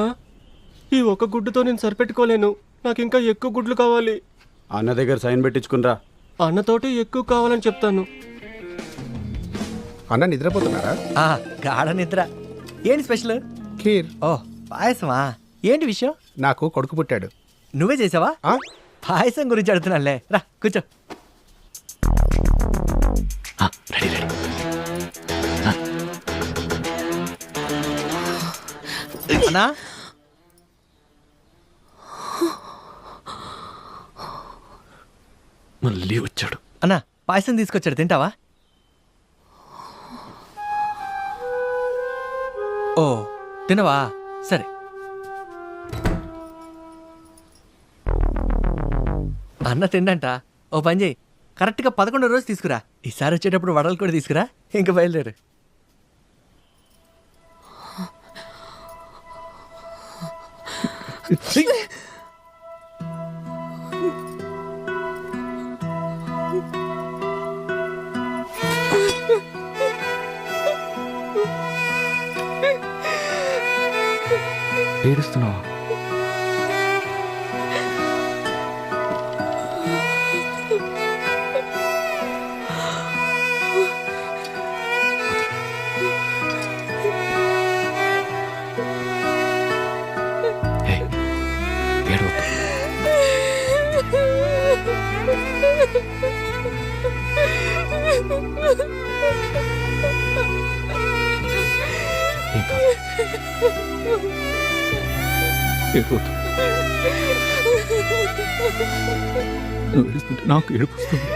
ఈ ఒక గుడ్డుతో నేను సరిపెట్టుకోలేను. నాకు ఇంకా ఎక్కువ గుడ్లు కావాలి. అన్న దగ్గర సైన్ పెట్టించుకునిరా. అన్నతోటి ఎక్కువ కావాలని చెప్తాను. అన్న నిద్రపోతున్నారా? గాఢ నిద్ర. ఏంటి స్పెషల్? ఖీర్. ఓ పాయసమా? ఏంటి విషయం? నాకు కొడుకు పుట్టాడు. నువ్వే చేసావా? పాయసం గురించి అడుగుతున్నానులే. రా కూర్చో. Ready ready. అన్నా మళ్ళీ వచ్చాడు. అన్నా పాయసం తీసుకొచ్చాడు, తింటావా? ఓ తినవా? సరే. అన్న తిండంట. ఓ పని చేయి, కరెక్ట్గా 11 రోజు తీసుకురా. ఈసారి వచ్చేటప్పుడు వడలు కూడా తీసుకురా. ఇంకా బయలుదేరు. ఏడుస్తున్నావా? నువ్వు ఏడుస్తుంటే నాకు ఏడుపు వస్తుంది.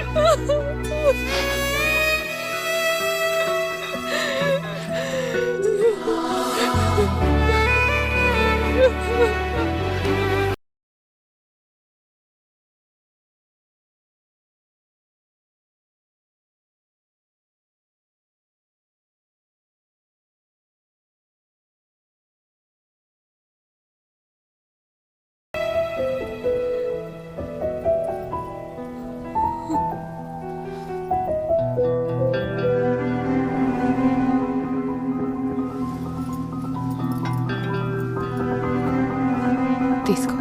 తీసుకో.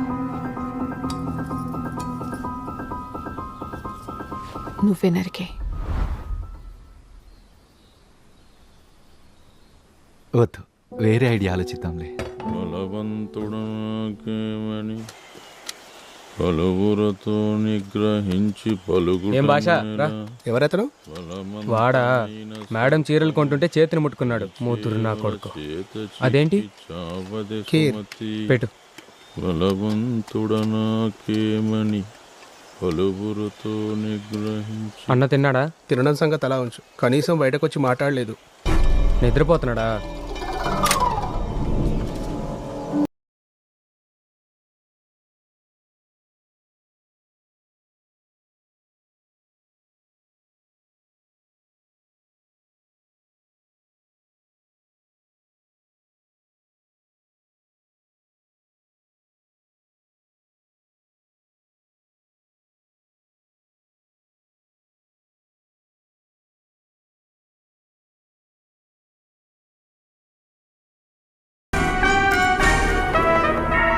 నువ్వే నరికే. వద్దు, వేరే ఐడియా ఆలోచిద్దాంలే. బలవంతుడని పలువురతో నిగ్రహించి పలుగు. ఏం భాష రా. ఎవరెతను? వాడా మేడం చీరలు కొంటుంటే చేతిని ముట్టుకున్నాడు. మూతురు నా కొడుకు. అదేంటి? ఖీర్. పెట్టు. బలవంతుడనాకేమని పలువురతో నిగ్రహించి. అన్న తిన్నాడా? తినడం సంగతి అలా ఉంచు, కనీసం బయటకు వచ్చి మాట్లాడలేదు. నిద్రపోతున్నాడా?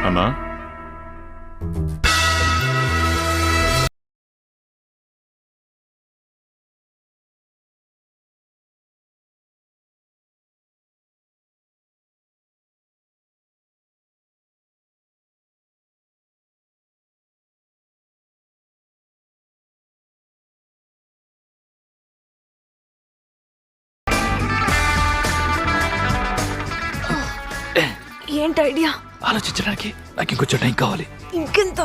అన్నా, ఏంటి ఐడియా? ఆలోచించడానికి నాకు ఇంకొంచెం టైం కావాలి. ఇంకెంత?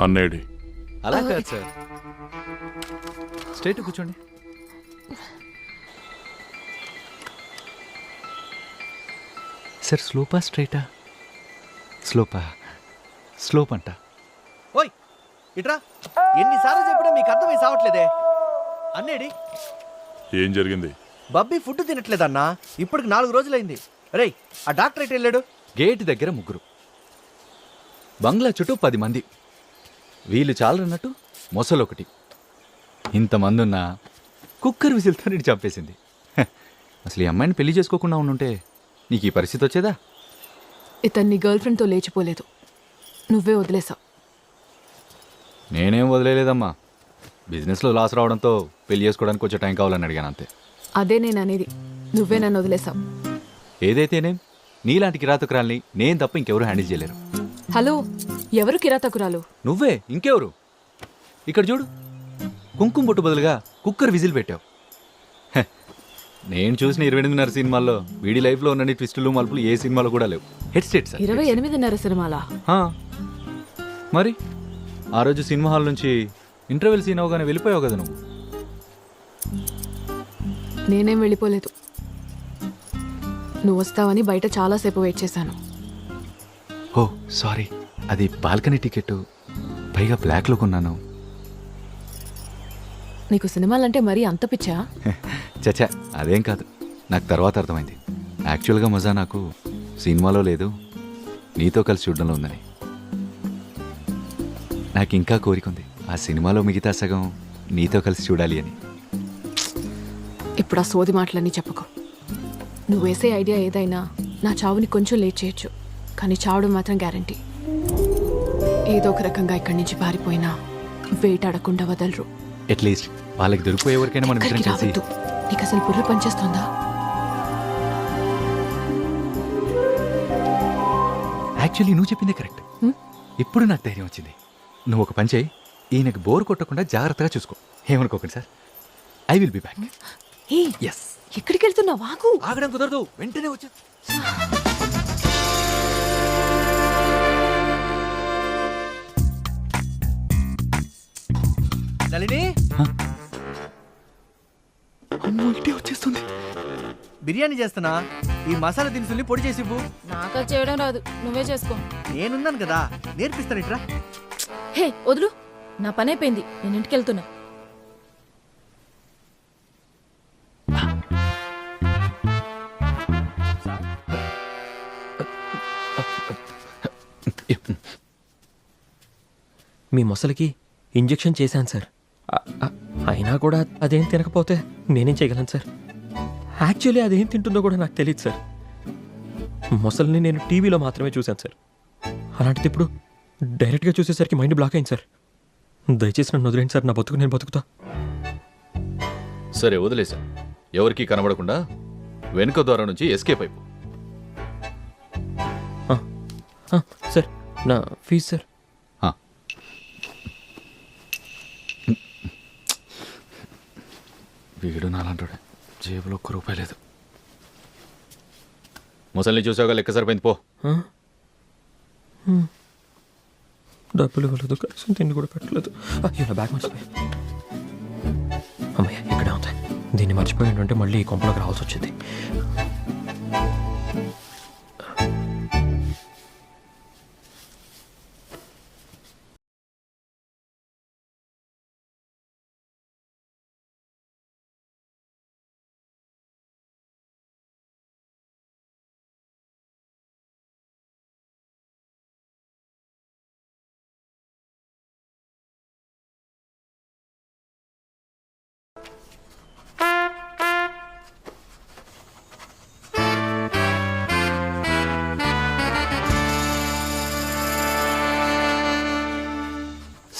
అన్నేడి. అలా కాదు సార్, స్ట్రైట్ కూర్చోండి. సార్ స్లోపా స్ట్రైటా? స్లోప్ అంట. ఓయ్ ఇట్రా, ఎన్నిసార్లు చెప్పినా మీకు అర్థమై సావట్లేదే. అన్నేడి ఏం జరిగింది? బబ్బీ ఫుడ్ తినట్లేదన్నా, ఇప్పటికి 4 రోజులైంది. రేయ్ ఆ డాక్టర్ ఎటు వెళ్ళాడు? గేట్ దగ్గర 3, బంగ్లా చుట్టూ 10 మంది, వీళ్ళు చాలన్నట్టు మొసలొకటి. ఇంతమంది ఉన్నా కుక్కర్ విజిల్తో నేను చంపేసింది. అసలు ఈ అమ్మాయిని పెళ్లి చేసుకోకుండా ఉండుంటే నీకు ఈ పరిస్థితి వచ్చేదా? ఇతన్ని గర్ల్ ఫ్రెండ్తో లేచిపోలేదు, నువ్వే వదిలేసావు. నేనేం వదిలేదమ్మా, బిజినెస్లో లాస్ రావడంతో పెళ్లి చేసుకోవడానికి కొంచెం టైం కావాలని అడిగాను అంతే. అదే నేను అనేది, నువ్వే నన్ను వదిలేసావు. ఏదైతేనేం నీలాంటి కిరాతకురాల్ని నేను తప్ప ఇంకెవరు హ్యాండిల్ చేయలేరు. హలో, ఎవరు కిరాతకురాలు? నువ్వే, ఇంకెవరు? ఇక్కడ చూడు, కుంకుమ బొట్టు బదులుగా కుక్కర్ విజిల్ పెట్టావు. హె, నేను చూసిన 28:30 సినిమాల్లో వీడి లైఫ్లో ఉన్న ట్విస్టులు మలుపులు ఏ సినిమాలో కూడా లేవు. Head state sir. 28:30 సినిమాలా? మరి ఆ రోజు సినిమా హాల్ నుంచి ఇంటర్వెల్ సీన్ అవగానే వెళ్ళిపోయావు కదా నువ్వు. నేనేం వెళ్ళిపోలేదు, నువ్వు వస్తావని బయట చాలాసేపు వెయిట్ చేశాను. ఓ సారీ, అది బాల్కనీ టికెట్, పైగా బ్లాక్లో కొన్నాను. నీకు సినిమాలంటే మరీ అంత పిచ్చా? చచ్చా, అదేం కాదు, నాకు తర్వాత అర్థమైంది. యాక్చువల్గా మజా నాకు సినిమాలో లేదు, నీతో కలిసి చూడడంలో ఉందని. నాకు ఇంకా కోరిక ఉంది, ఆ సినిమాలో మిగతా సగం నీతో కలిసి చూడాలి అని. ఇప్పుడు ఆ సోది మాటలన్నీ చెప్పకు. నువ్వు వేసే ఐడియా ఏదైనా నా చావుని కొంచెం లేట్ చేయొచ్చు, కానీ చావడం మాత్రం గ్యారంటీ. ఏదో ఒక రకంగా ఇక్కడి నుంచి పారిపోయినా వేటాడకుండా వదలరు. అట్లీస్ట్ వాళ్ళకి దొరికిపోయే వరకైనా మనం ఇద్దరం కలిసి. రావద్దు, నీకు అసలు బుర్ర పనిచేస్తుందా? యాక్చువల్లీ నువ్వు చెప్పిందే కరెక్ట్. ఇప్పుడు నాకు ధైర్యం వచ్చింది. నువ్వు ఒక పని చేయి, ఈయనకి బోర్ కొట్టకుండా జాగ్రత్తగా చూసుకో. ఏమనుకోకండి sir, I will be back. Yes. ఎక్కడికి వెళ్తున్నావు? వాగు. ఆగడం కుదరదు, వెంటనే వచ్చి. నళిని, వచ్చేస్తుంది. బిర్యానీ చేస్తున్నా, ఈ మసాలా దినుసుల్ని పొడి చేసి ఇవ్వు. నాకు అది చేయడం రాదు, నువ్వే చేసుకో. నేనున్నాను కదా, నేర్పిస్తాను. ఇట్రా. హే వదులు, నా పని అయిపోయింది, నేను ఇంటికి వెళ్తున్నా. మీ మొసలికి ఇంజెక్షన్ చేశాను సార్, అయినా కూడా అదేం తినకపోతే నేనేం చేయగలను సార్? యాక్చువల్లీ అదేం తింటుందో కూడా నాకు తెలియదు సార్. మొసలిని నేను టీవీలో మాత్రమే చూశాను సార్, అలాంటిది ఇప్పుడు డైరెక్ట్గా చూసేసరికి మైండ్ బ్లాక్ అయింది సార్. దయచేసి నన్ను వదిలేండి సార్, నా బతుకు నేను బతుకుతా. సరే వదిలేసా, ఎవరికి కనబడకుండా వెనుక ద్వారం నుంచి ఎస్కేప్ అయిపో. సార్ నా ఫీజు సార్. వీడు నాలంటాడు, జేబులో ₹1 లేదు. ముసలిని చూసావుగా, లెక్క సరిపోయింది పో. డబ్బులు ఇవ్వలేదు, కనీసం తిండి కూడా పెట్టలేదు. అయ్యో నా బ్యాగ్ మర్చిపోయా. అమ్మయ్య, ఇక్కడే ఉంది. దీన్ని మర్చిపోయిందంటే మళ్ళీ ఈ కొంపలోకి రావాల్సి వచ్చింది.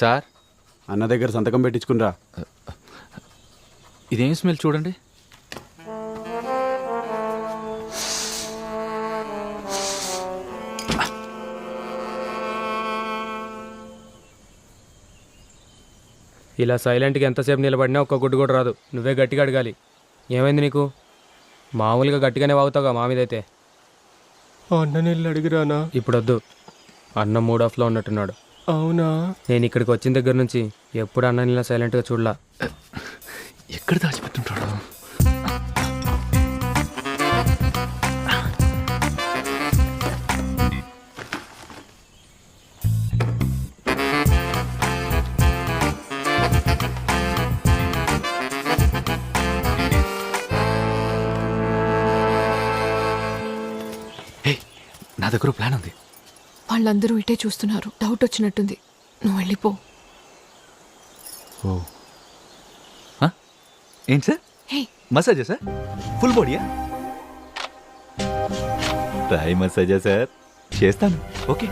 సార్, అన్న దగ్గర సంతకం పెట్టించుకునిరా. ఇదేం స్మెల్ చూడండి. ఇలా సైలెంట్గా ఎంతసేపు నిలబడినా ఒక్క గుడ్డు కూడా రాదు. నువ్వే గట్టిగా అడగాలి. ఏమైంది నీకు? మామూలుగా గట్టిగానే వాగుతావుగా మా మీదైతే. అన్న నీళ్ళు అడిగిరానా? ఇప్పుడు వద్దు, అన్న మూడ్ ఆఫ్లో ఉన్నట్టున్నాడు. అవునా? నేను ఇక్కడికి వచ్చిన దగ్గర నుంచి ఎప్పుడు అన్న ఇలా సైలెంట్గా చూడలా. ఎక్కడ దాచిపెట్టుంటాడు? దగ్గర ప్లాన్ ఉంది. వాళ్ళందరూ ఇటే చూస్తున్నారు. డౌట్ వచ్చినట్టుంది. నువ్వు వెళ్ళిపో. ఓ ఏంటి సార్? హే, మసాజా సార్? ఫుల్ బాడీయా? ట్రై మసాజా సార్? చేస్తాను. ఓకే.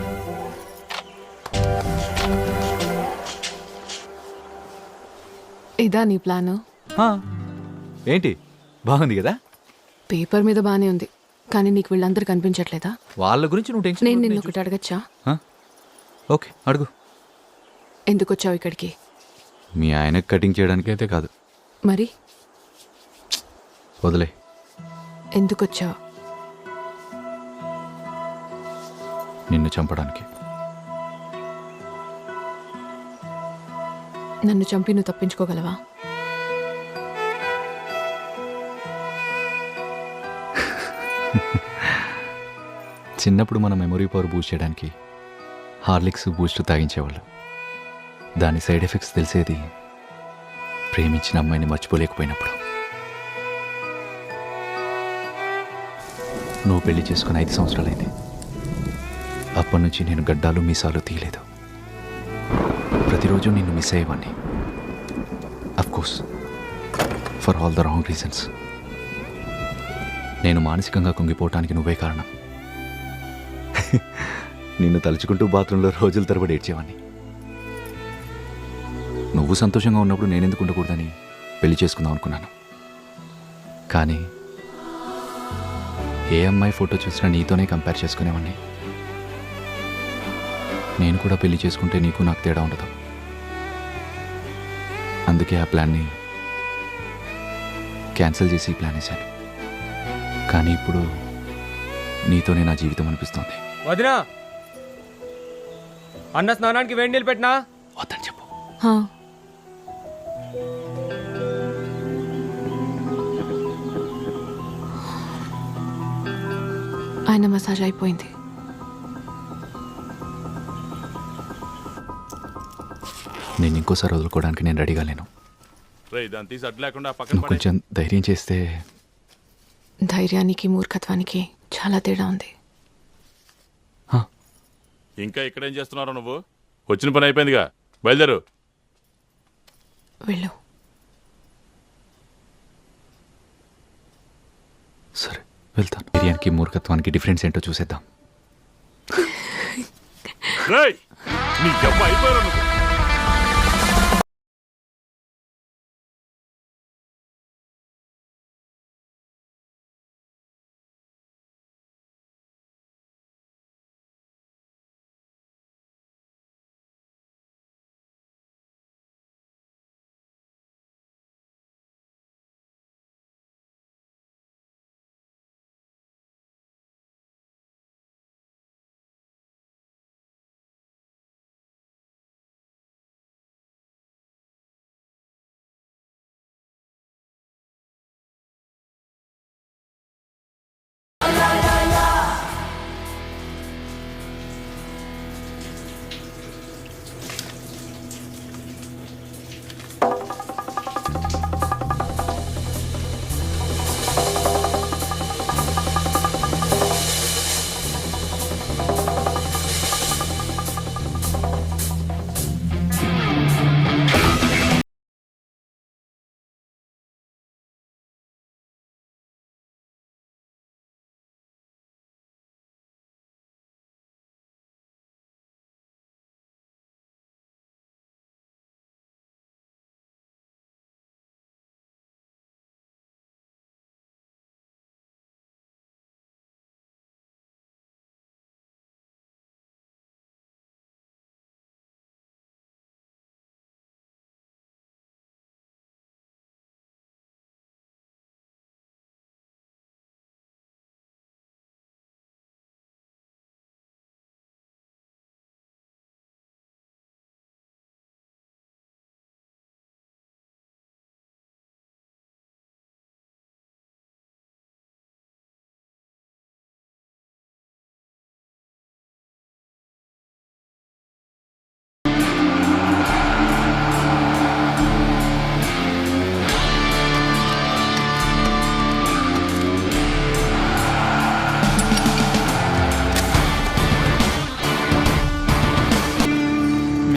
ఇదా నీ ప్లాను? ఏంటి బాగుంది కదా? పేపర్ మీద బానే ఉంది, కానీ నీకు వీళ్ళందరూ కనిపించట్లేదా? వాళ్ళ గురించి నువ్వు టెన్షన్ నేను నిన్ను ఒకటి అడగచ్చా? ఓకే అడుగు. ఎందుకు వచ్చావు ఇక్కడికి? మీ ఆయనకు కటింగ్ చేయడానికి అయితే కాదు. మరి వదిలే. ఎందుకు వచ్చావు? నిన్ను చంపడానికి. నన్ను చంపి నువ్వు తప్పించుకోగలవా? చిన్నప్పుడు మన మెమొరీ పవర్ బూస్ట్ చేయడానికి హార్లిక్స్ బూస్ట్ తాగించేవాళ్ళు. దాని సైడ్ ఎఫెక్ట్స్ తెలిసేది ప్రేమించిన అమ్మాయిని మర్చిపోలేకపోయినప్పుడు. నువ్వు పెళ్లి చేసుకుని 5 సంవత్సరాలైంది. అప్పటి నుంచి నేను గడ్డాలు మీసాలు తీయలేదు. ప్రతిరోజు నిన్ను మిస్ అయ్యేవాడిని. Of course for all the wrong reasons. నేను మానసికంగా కుంగిపోవటానికి నువ్వే కారణం. నిన్ను తలుచుకుంటూ బాత్రూంలో రోజుల తరబడి ఏడ్చేవాడిని. నువ్వు సంతోషంగా ఉన్నప్పుడు నేనెందుకు ఉండకూడదని పెళ్లి చేసుకుందాం అనుకున్నాను. కానీ ఏ అమ్మాయి ఫోటో చూసినా నీతోనే కంపేర్ చేసుకునేవాడిని. నేను కూడా పెళ్లి చేసుకుంటే నీకు నాకు తేడా ఉండదు. అందుకే ఆ ప్లాన్ని క్యాన్సిల్ చేసి ఈ ప్లాన్ వేశాను. కానీ ఇప్పుడు నీతోనే నా జీవితం అనిపిస్తోంది. వదినా, అన్న స్నానానికి వేడి నీళ్ళు పెట్టినా? వద్దని చెప్పు. హా. ఆయన మసాజ్ అయిపోయింది. నేను ఇంకోసారి వదులుకోవడానికి నేను రెడీగా లేను. దాన్ని తీసి అడ్డు లేకుండా పక్కన నువ్వు కొంచెం ధైర్యం చేస్తే. ధైర్యానికి మూర్ఖత్వానికి చాలా తేడా ఉంది. ఇంకా ఇక్కడేం చేస్తున్నారో నువ్వు? వచ్చిన పని అయిపోయిందిగా, బయలుదేరు. వెళ్ళు. సరే వెళ్తాను. ధైర్యానికి మూర్ఖత్వానికి డిఫరెన్స్ ఏంటో చూసేద్దాం. నీ దెబ్బ అయిపోయారు నువ్వు.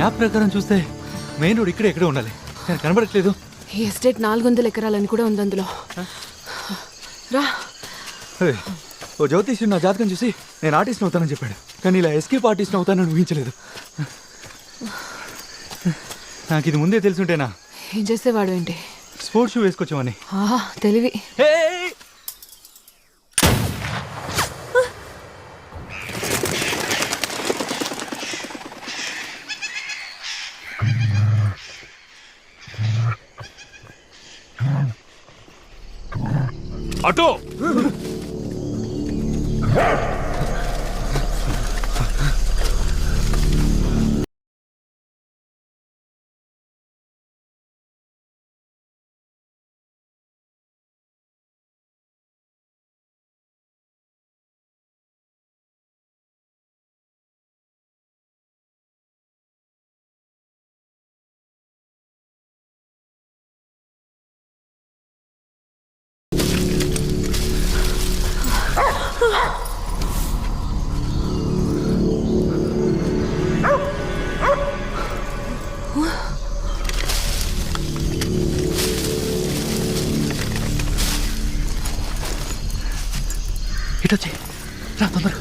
మ్యాప్ ప్రకారం చూస్తే మెయిన్ రోడ్ ఇక్కడే ఎక్కడే ఉండాలి కానీ కనబడట్లేదు. ఈ ఎస్టేట్ 400 ఎకరాలని కూడా ఉంది అందులో. రా. ఓ జ్యోతిష్యుడు నా జాతకం చూసి నేను ఆర్టిస్ట్ని అవుతానని చెప్పాడు, కానీ ఇలా ఎస్కేప్ ఆర్టిస్ట్ని అవుతానని ఊహించలేదు. నాకు ఇది ముందే తెలుసుంటేనా ఏం చేసేవాడు ఏంటి? స్పోర్ట్స్ షూ వేసుకొచ్చామని. తెలివి. అటో ఇటొచ్చి రా తొందరగా.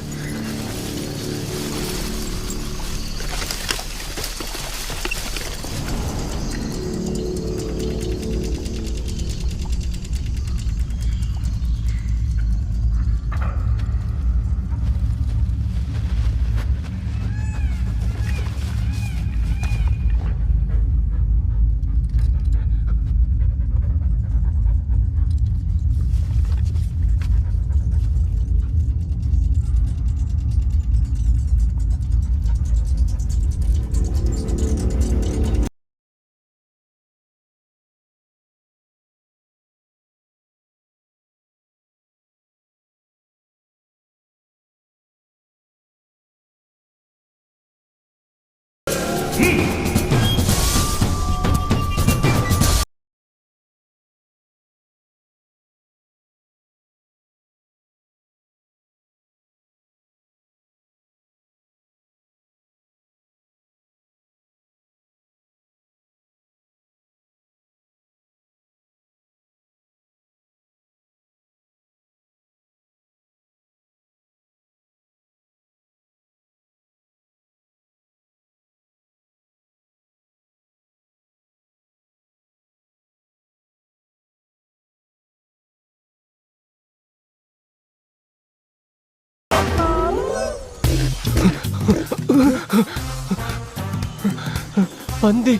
పంది.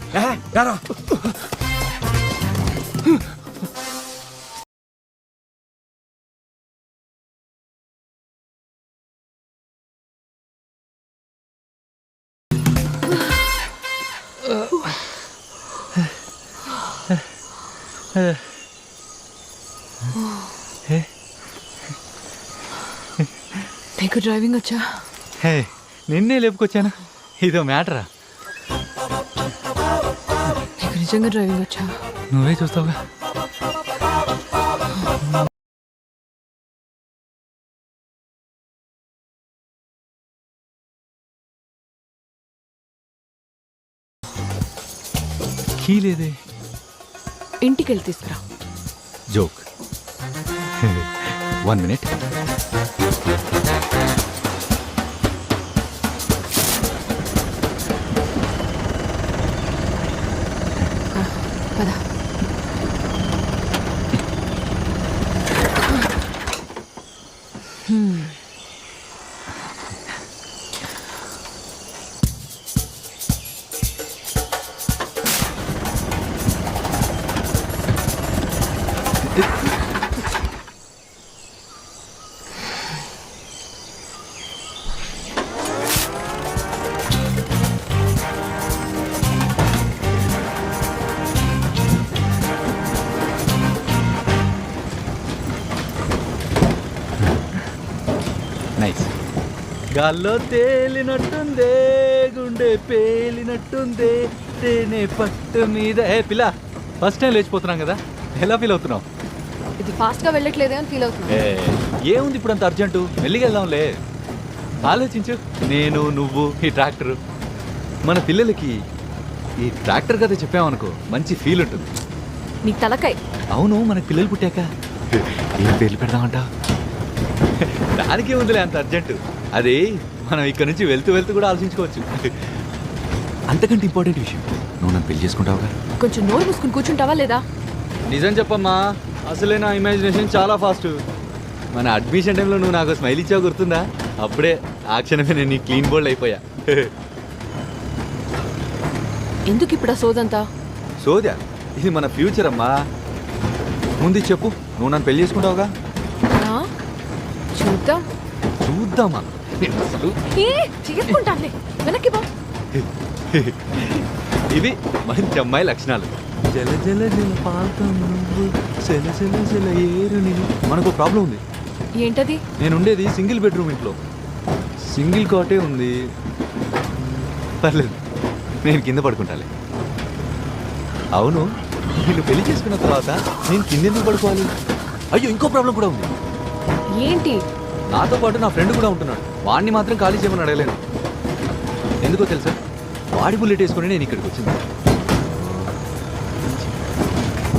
నీకు డ్రైవింగ్ వచ్చా? నిన్నే లేపుకొచ్చాను. ఇదో మ్యాటరా? నీకు నిజంగా డ్రైవింగ్ వచ్చా? నువ్వే చూస్తావుగా. కీ లేదే. ఇంటికి వెళ్ళి తీసుకురా. జోక్. 1 minute. పద. నైస్. గాల్లో తేలినట్టుందే, గుండె పేలినట్టుందే, తేనె పట్టు మీద. పిల్ల, ఫస్ట్ టైం లేచిపోతున్నాం కదా, ఎలా ఫీల్ అవుతున్నావు? ఇది ఫాస్ట్ గా వెళ్ళట్లేదే అని ఫీల్ అవుతున్నా. ఏముంది ఇప్పుడు అంత అర్జెంటు, మెల్లిగా వెళ్దాంలే. ఆలోచించు, నేను నువ్వు ఈ ట్రాక్టర్ మన పిల్లలకి ఈ ట్రాక్టర్ కథ చెప్పామనుకో మంచి ఫీల్ ఉంటుంది. నీ తలకాయ్. అవును, మనకు పిల్లలు పుట్టాక ఏం పేర్లు పెడదామంట? దానికే ఉందిలే అంత అర్జెంటు. అది మనం ఇక్కడ నుంచి వెళ్తూ వెళ్తూ కూడా ఆలోచించుకోవచ్చు. అంతకంటే ఇంపార్టెంట్ విషయం, నువ్వు నన్ను పెళ్లి చేసుకుంటావుగా? కొంచెం నోరు మూసుకుని కూర్చుంటావా లేదా? నిజం చెప్పమ్మా, అసలే నా ఇమాజినేషన్ చాలా ఫాస్ట్. మన అడ్మిషన్ టైంలో నువ్వు నాకు స్మైల్ ఇచ్చావు గుర్తుందా? అప్పుడే ఆ క్షణమే నేను నీ క్లీన్ బోల్డ్ అయిపోయా. ఎందుకు ఇప్పుడు ఆ సోదంతా? సోదా, ఇది మన ఫ్యూచర్ అమ్మా. ముందు ఇది చెప్పు, నువ్వు నన్ను పెళ్లి చేసుకుంటావుగా? ఆ? చూద్దాం. చూద్దామా? నేను అసలు చేసుకుంటానులే, వెనక్కి పో. ఇవి మంచి అమ్మాయి లక్షణాలు. జల జల జల పాతం నువ్వు, జల జల జల ఏరు నేను. మనకు ప్రాబ్లం ఉంది. ఏంటది? నేను ఉండేది సింగిల్ బెడ్రూమ్ ఇంట్లో, సింగిల్ కాటే ఉంది. పర్లేదు, నేను కింద పడుకుంటాలే. అవును, వీళ్ళు పెళ్లి చేసుకున్న తర్వాత నేను కింద ఎందుకు పడుకోవాలి? అయ్యో, ఇంకో ప్రాబ్లం కూడా ఉంది. ఏంటి? నాతో పాటు నా ఫ్రెండ్ కూడా ఉంటున్నాడు. వాడిని మాత్రం ఖాళీ చేయమని అడగలేను. ఎందుకో తెలుసా? వాడి బుల్లెట్ వేసుకుని నేను ఇక్కడికి వచ్చింది.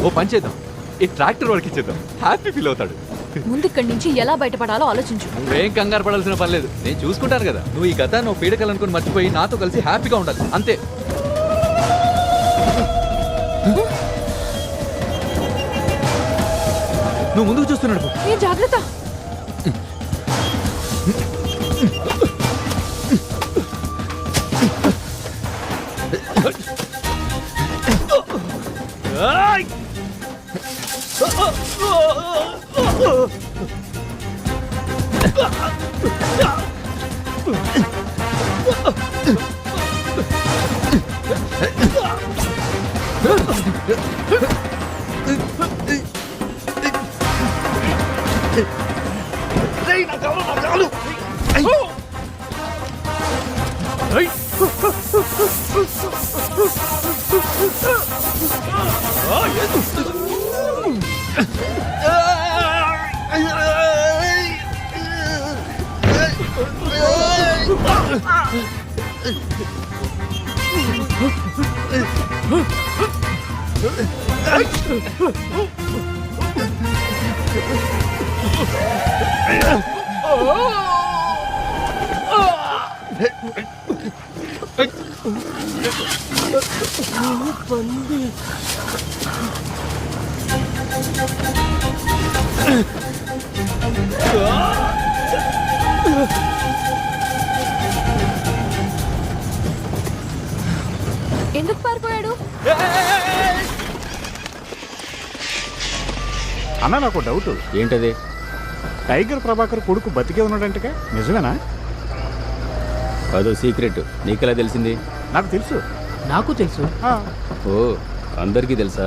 ఓ పని చేద్దాం, ఈ ట్రాక్టర్ వాడికి ఇచ్చేద్దాం, హ్యాపీ ఫీల్ అవుతాడు. ముందు ఇక్కడి నుంచి ఎలా బయటపడాలో ఆలోచించు. నువ్వేం కంగారు పడాల్సిన పర్లేదు, నేను చూసుకుంటాను కదా. నువ్వు ఈ గత నువ్వు పీడకలనుకుని మర్చిపోయి నాతో కలిసి హ్యాపీగా ఉండాలి, అంతే. నువ్వు ముందుకు చూస్తున్నాడు. ఏ జాగ్రత్త. ఎందుకు పారిపోయాడు? అన్న, నాకు డౌట్. ఏంటది? టైగర్ ప్రభాకర్ కొడుకు బతికే ఉన్నాడంటే నిజమేనా? అదో సీక్రెట్. నీకెలా తెలిసింది? నాకు తెలుసు. నాకు తెలుసు. ఓ, అందరికీ తెలుసా?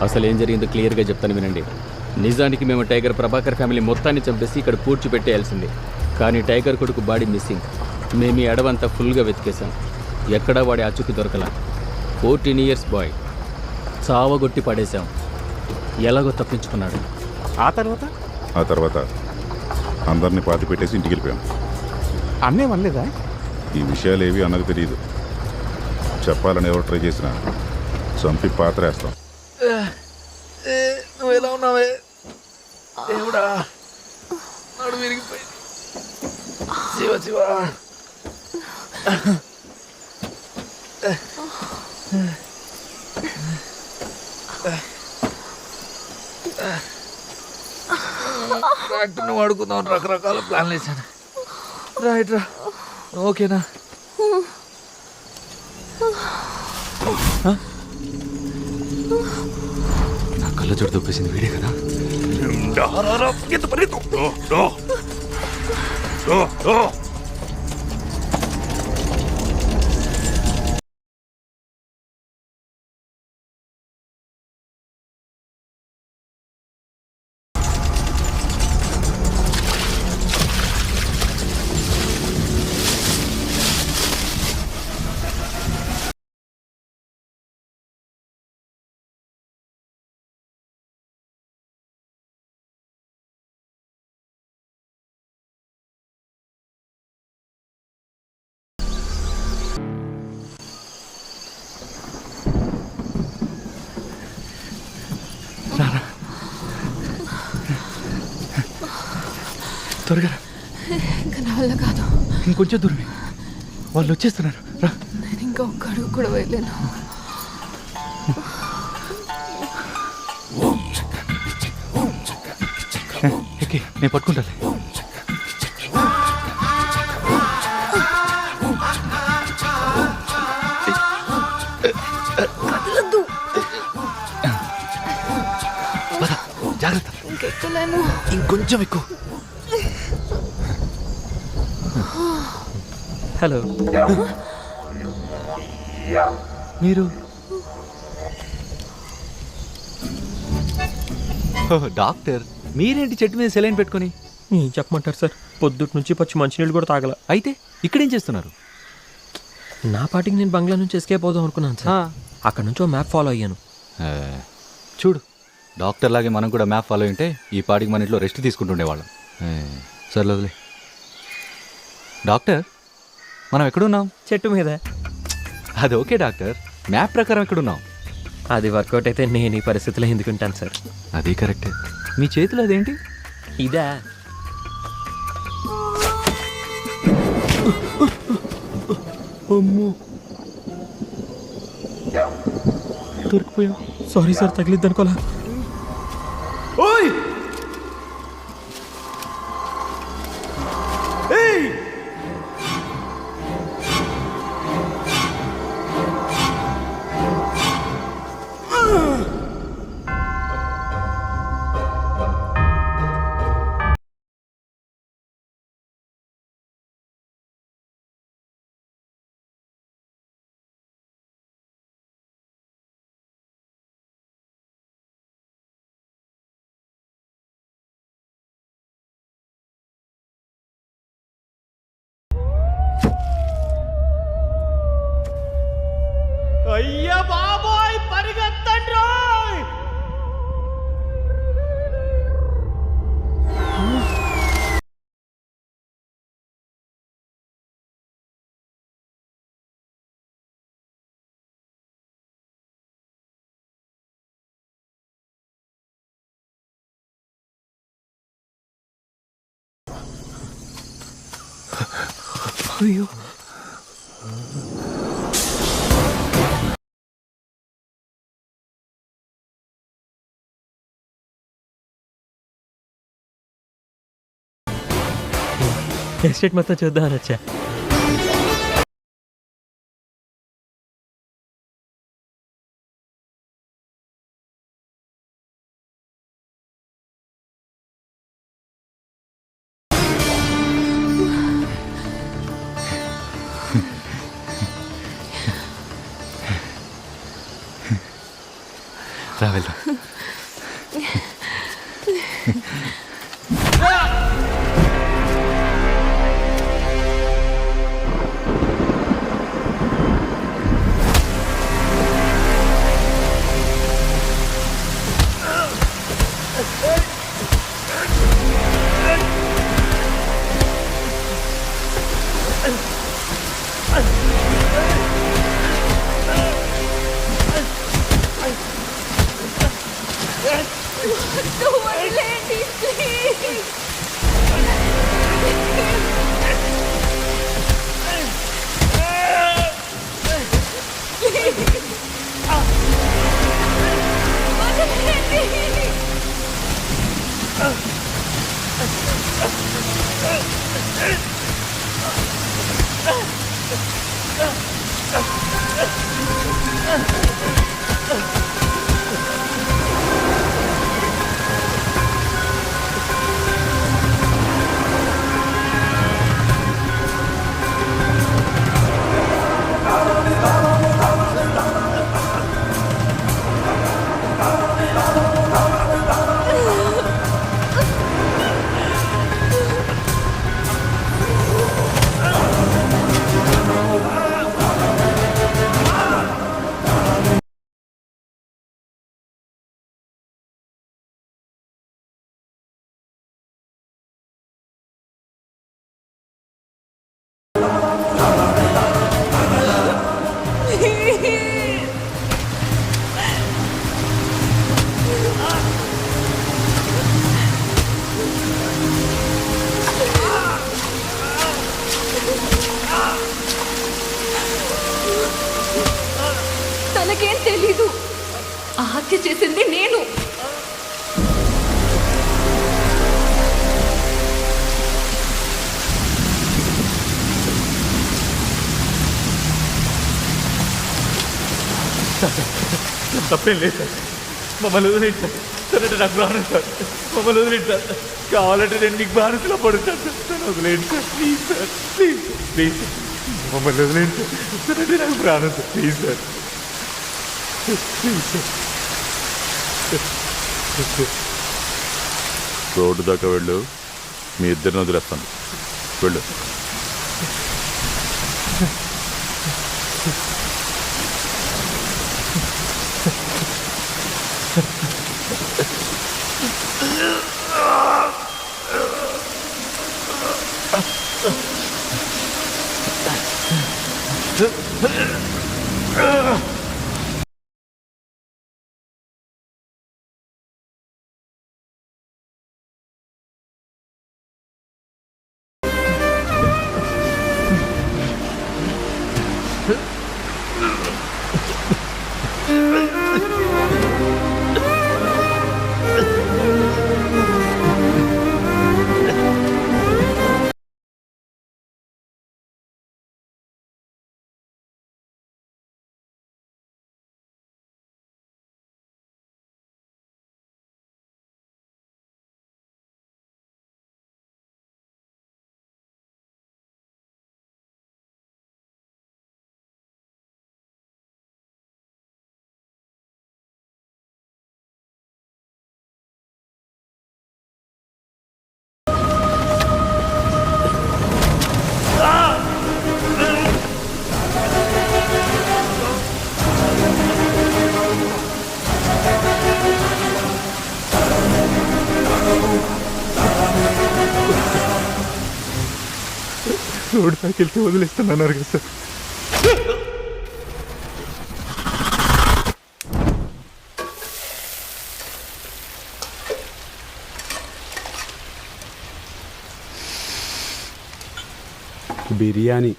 అసలు ఏం జరిగిందో క్లియర్గా చెప్తాను వినండి. నిజానికి మేము టైగర్ ప్రభాకర్ ఫ్యామిలీ మొత్తాన్ని చంపేసి ఇక్కడ పూడ్చిపెట్టేయాల్సింది. కానీ టైగర్ కొడుకు బాడీ మిస్సింగ్. మేము ఈ అడవంతా ఫుల్గా వెతికేశాం, ఎక్కడా వాడి అచ్చుకి దొరకలా. 14 years బాయ్, చావగొట్టి పడేశాం. ఎలాగో తప్పించుకున్నాడు. ఆ తర్వాత అందరినీ పాతి పెట్టేసి ఇంటికి వెళ్ళిపోయాం. అన్నే వనలేదా? ఈ విషయాలు ఏవి అన్నది తెలియదు. చెప్పాలని ఎవరు ట్రై చేసినా చంపి పాత్రేస్తాం. నువ్వు ఎలా ఉన్నావే దేవుడా? నడు విరిగిపోయి. శివ శివ. ట్రాక్టర్ని వాడుకుందాం, రకరకాల ప్లాన్లు వేసాను. రైట్ రా, ఓకేనా? నా కళ్ళ చోటు తొప్పేసింది వీడే కదా. త్వరగా రా. ఇంకా నా వల్ల కాదు. ఇంకొంచెం దూరమే, వాళ్ళు వచ్చేస్తున్నారు. రా. నేను ఇంకా ఒక్క అడుగు కూడా వెళ్ళాను. ఎక్కి, నేను పట్టుకుంటాను. కదలొద్దు. జాగ్రత్త. ఇంకెక్కలేను. ఇంకొంచెం ఎక్కువ. హలో, మీరు డాక్టర్, మీరేంటి చెట్టు మీద సెలైన్ పెట్టుకొని? ఏం చెప్పమంటారు సార్, పొద్దుటి నుంచి పచ్చి మంచినీళ్ళు కూడా తాగల. అయితే ఇక్కడేం చేస్తున్నారు? నా పాటికి నేను బంగ్లా నుంచి ఎస్కేప్ అవుదాం అనుకున్నాను సార్. అక్కడ నుంచి ఓ మ్యాప్ ఫాలో అయ్యాను. చూడు, డాక్టర్ లాగే మనం కూడా మ్యాప్ ఫాలో అయింటే ఈ పాటికి మన ఇంట్లో రెస్ట్ తీసుకుంటుండేవాళ్ళం. సర్లే వదిలే. డాక్టర్, మనం ఎక్కడున్నాం? చెట్టు మీద. అది ఓకే డాక్టర్, మ్యాప్ ప్రకారం ఎక్కడున్నాం? అది వర్కౌట్ అయితే నేను ఈ పరిస్థితిలో ఎందుకుంటాను సార్. అది కరెక్టే. మీ చేతిలో అదేంటి? ఇదా? అమ్మో, దొరికిపోయాం. సారీ సార్, తగిలిద్ది అనుకోలే. ఓయ్! ఏయ్! అయ్యా బాబోయ్, పరిగెత్తండి రోయ్. అయ్యో, ఎస్టేట్ మొత్తం చూద్దామని వచ్చా. రా వెళ్దాం. తప్పేం లేదు సార్, మమ్మల్ని వదిలేండి సార్. సార్ అంటే నాకు ప్రాణం సార్, మమ్మల్ని వదిలేండి సార్. కావాలంటే నేను మీకు బానిసలో పడుతాను సార్. సార్ వదిలేండి sir, please sir, please please మమ్మల్ని వదిలేండి సార్. సార్ అంటే నాకు ప్రాణం sir, please sir, please sir. Road దాకా వెళ్ళు, మీ ఇద్దరిని వదిలేస్తాను. వెళ్ళు. రోడ్డు దాకా వెళ్తే వదిలేస్తానన్నారు కదా సార్. బిర్యానీ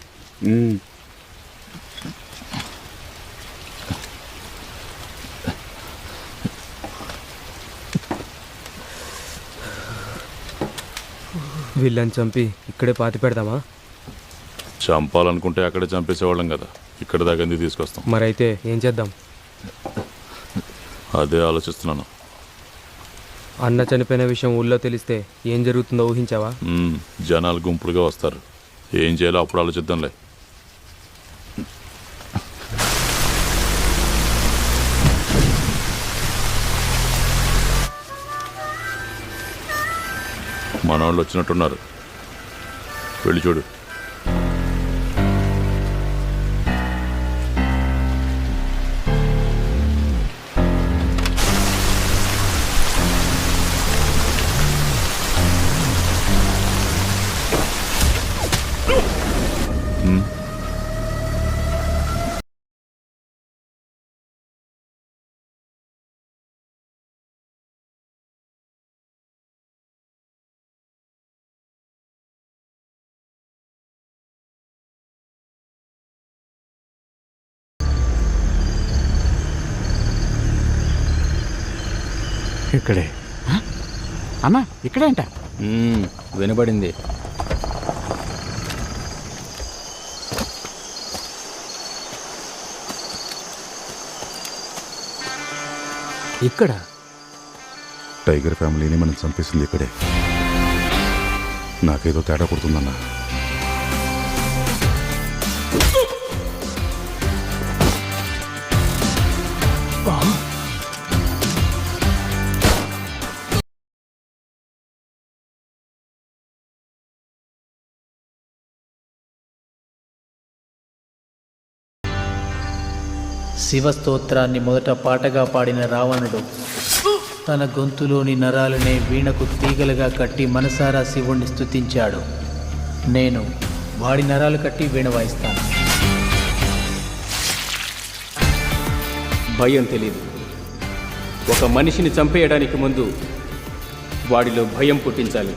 వీళ్ళని చంపి ఇక్కడే పాతి పెడదామా? చంపాలనుకుంటే అక్కడే చంపేసేవాళ్ళం కదా, ఇక్కడ దాకా ఎందుకు తీసుకొస్తాం? మరైతే ఏం చేద్దాం? అదే ఆలోచిస్తున్నాను. అన్న చనిపోయిన విషయం ఊళ్ళో తెలిస్తే ఏం జరుగుతుందో ఊహించావా? జనాలు గుంపులుగా వస్తారు. ఏం చేయాలో అప్పుడు ఆలోచిద్దాంలే. మనవాళ్ళు వచ్చినట్టున్నారు, వెళ్ళి చూడు. ఇక్కడే అన్నా, ఇక్కడేంట? వినబడింది. ఇక్కడ టైగర్ ఫ్యామిలీని మనం చంపేసింది ఇక్కడే. నాకేదో తేడా కొడుతుందన్నా. శివస్తోత్రాన్ని మొదట పాటగా పాడిన రావణుడు తన గొంతులోని నరాలనే వీణకు తీగలుగా కట్టి మనసారా శివుణ్ణి స్తుతించాడు. నేను వాడి నరాలు కట్టి వీణ వాయిస్తాను. భయం తెలీదు. ఒక మనిషిని చంపేయడానికి ముందు వాడిలో భయం పుట్టించాలి.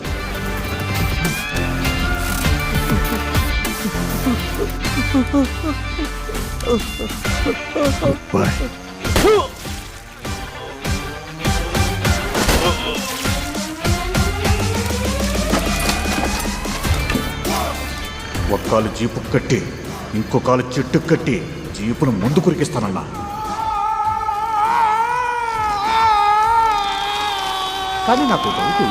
ఒక్కాలు జీపు కట్టి ఇంకో కాలు చెట్టు కట్టి జీపును ముందు కురికిస్తానన్నా. కానీ నాకు డౌట్,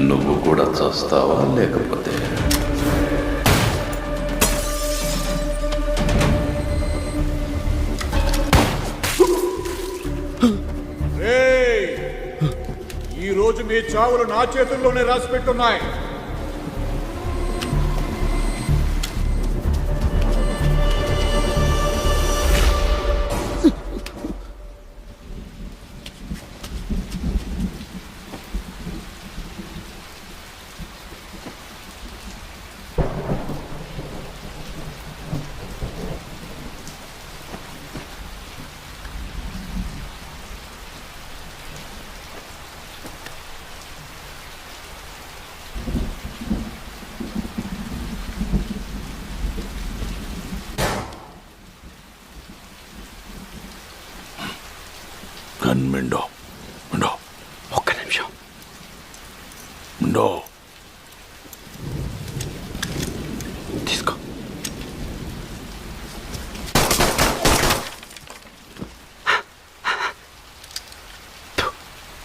నువ్వు కూడా చస్తావా లేకపోతే ఈ రోజు మీ చావులు నా చేతుల్లోనే రాసి పెట్టున్నాయి. గన్మెండో ఉండో, ఒక్క నిమిషం ఉండో. తీసుకో.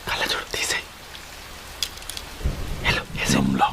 కళ్ళ చూడు, తీసేయి. ఎసంలో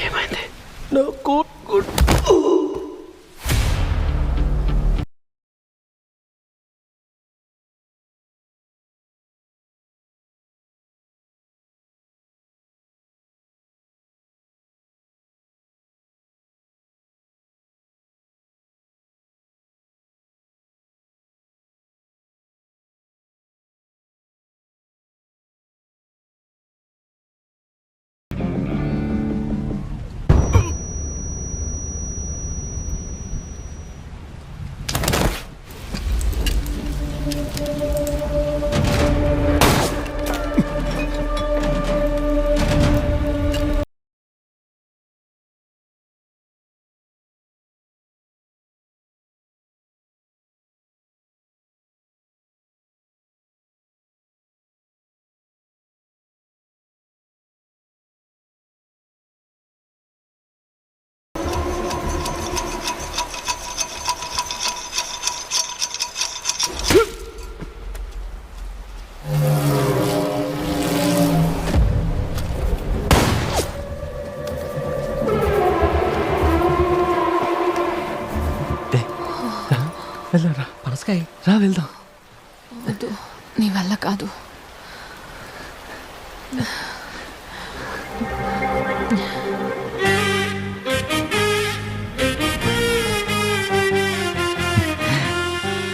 ఏమైంది? నా కోట్ వెళ్ళరా పనసకాయ, రా వెళ్దాం. వద్దు, నీ వల్ల కాదు.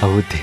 అవుద్ది.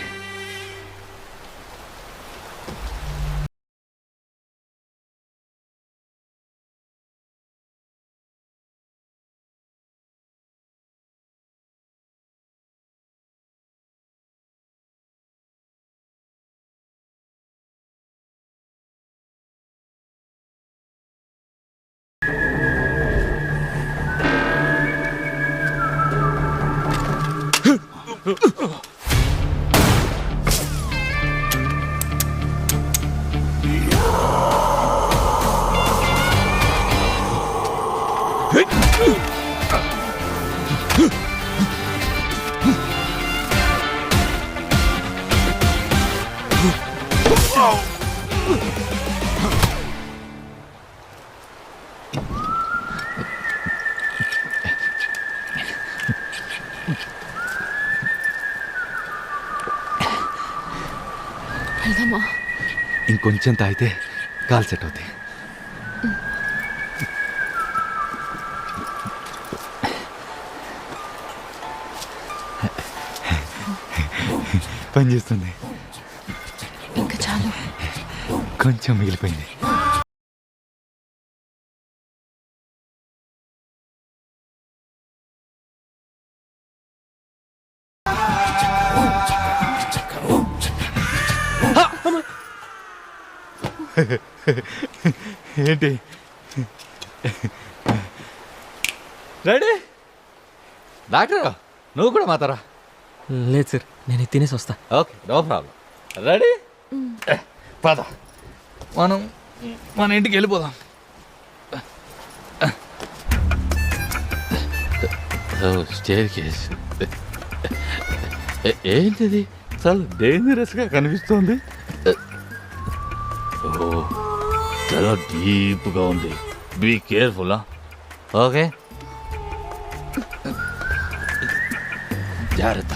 వెళ్దామా? ఇంకొంచెం తాగితే కాల్ సెట్ అవుతాయి. పని చేస్తుంది. ఇంకా చాలు. కొంచెం మిగిలిపోయింది. ఏంటి రెడీ? డాక్టర్ నువ్వు కూడా మాతారా? లేదు సార్, నేను ఇది తినేసి వస్తా. Okay, no problem. రెడీ? పద, మనం మన ఇంటికి వెళ్ళిపోదాం. స్టేర్ కేస్ ఏంటిది? చాలా డేంజరస్గా కనిపిస్తోంది. ఓ, చాలా డీప్గా ఉంది. Be careful. ఓకే, జాగ్రత్త.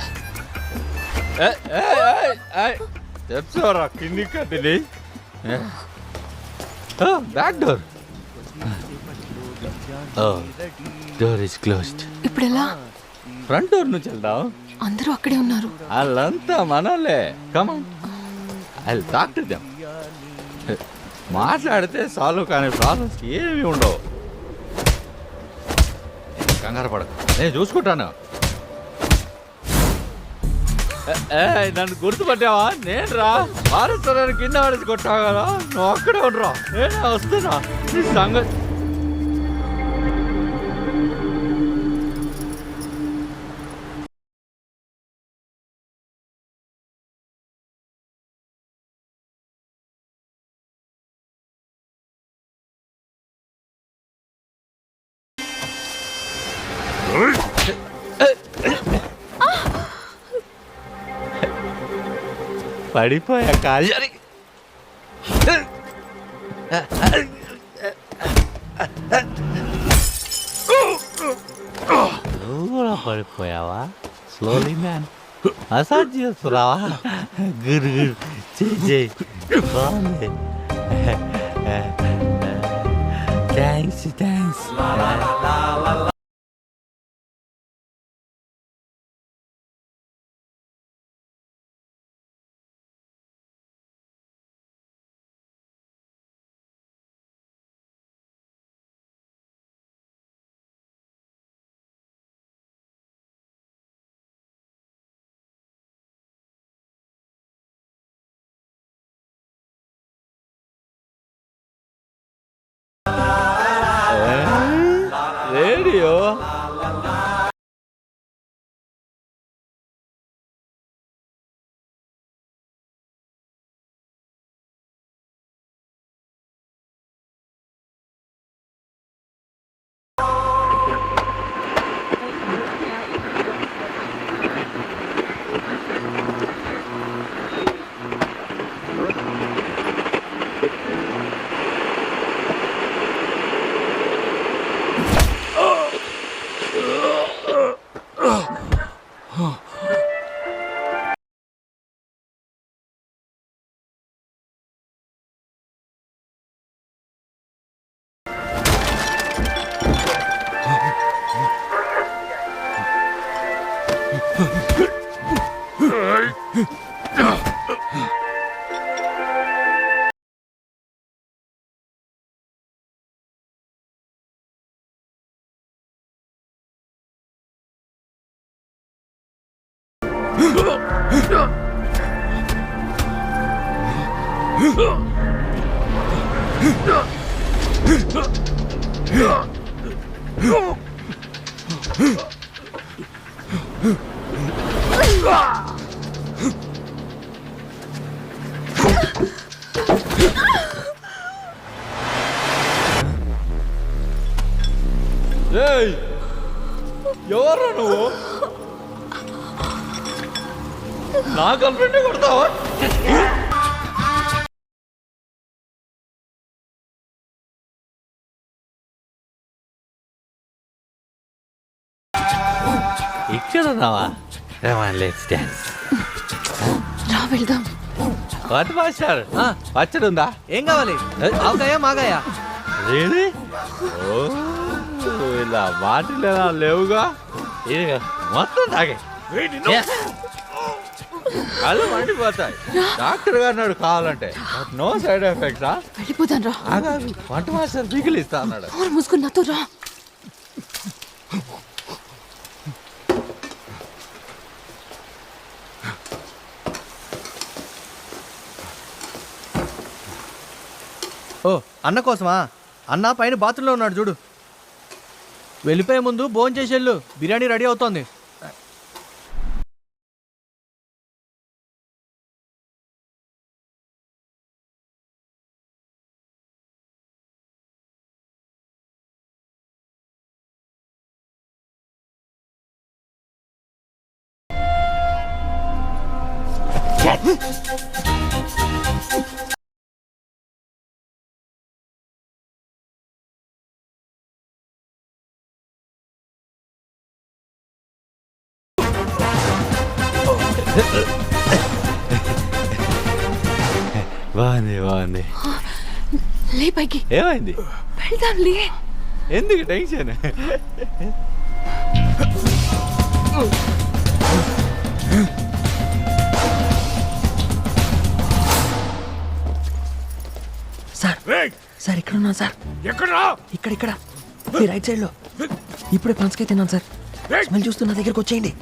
తెచ్చారా కింది కట్టిని? Back door. Door is closed. ఇప్పుడు ఎలా? ఫ్రంట్ డోర్ నుంచి వెళ్దాం. అందరూ అక్కడే ఉన్నారు. వాళ్ళంతా మనోళ్ళే. Come on, I will talk to them. మాట్లాడితే సాల్వ్ కానీ ప్రాబ్లమ్స్ ఏమీ ఉండవు. కంగారు పడకు, నేను చూసుకుంటాను. నన్ను గుర్తుపట్టావా? నేను రా మారుస్తానని కింద పడేసి కొట్టావు కదా, నువ్వు అక్కడే ఉండరా, నేనే వస్తున్నా. నీ సంగతి పడిపోయా కాలి. నువ్వు కూడా పడిపోయావా? స్లోలీ మ్యాన్, మసాజ్ చేస్తున్నావా? గుడ్ గుడ్, చేయి బాగుంది. Thanks thanks. రేడియో ఎవరు నువ్వు? నా గర్ల్ఫ్రెండ్ కొడతావా? ఇక్కడ ఉన్నావా? Let's dance. రా వెళ్దాం. వాట్ మాస్టర్ పచ్చడి ఉందా? ఏం కావాలి? ఆవకాయ మాగాయ? రియలీ? ఓ ఇలా మాటలు లేవుగా. ఇది మొత్తం తాగే కళ్ళు మండిపోతాయి. డాక్టర్ గారు నాడు కావాలంటే నో సైడ్ ఎఫెక్ట్స్. వెళ్ళిపోదాం రా. వంట మాస్టర్ బిగిలి ఇస్తా అన్నాడు. మూసుకుని నాతో రా. ఓ అన్న కోసమా? అన్న పైన బాత్రూంలో ఉన్నాడు చూడు. వెళ్ళిపోయే ముందు భోజనం చేసేళ్ళు, బిర్యానీ రెడీ అవుతోంది. బాగుంది బాగుంది. లే పైకి. ఏమైంది? వెళ్దాం లే. ఎందుకు టెన్షన్? సార్ సార్ ఇక్కడ ఉన్నా సార్. ఎక్కడ? ఇక్కడ ఇక్కడ ఈ రైట్ సైడ్ లో. ఇప్పుడే పంచకాయ తిన్నాను సార్. స్మెల్ చూస్తూ నా దగ్గరకు వచ్చేయండి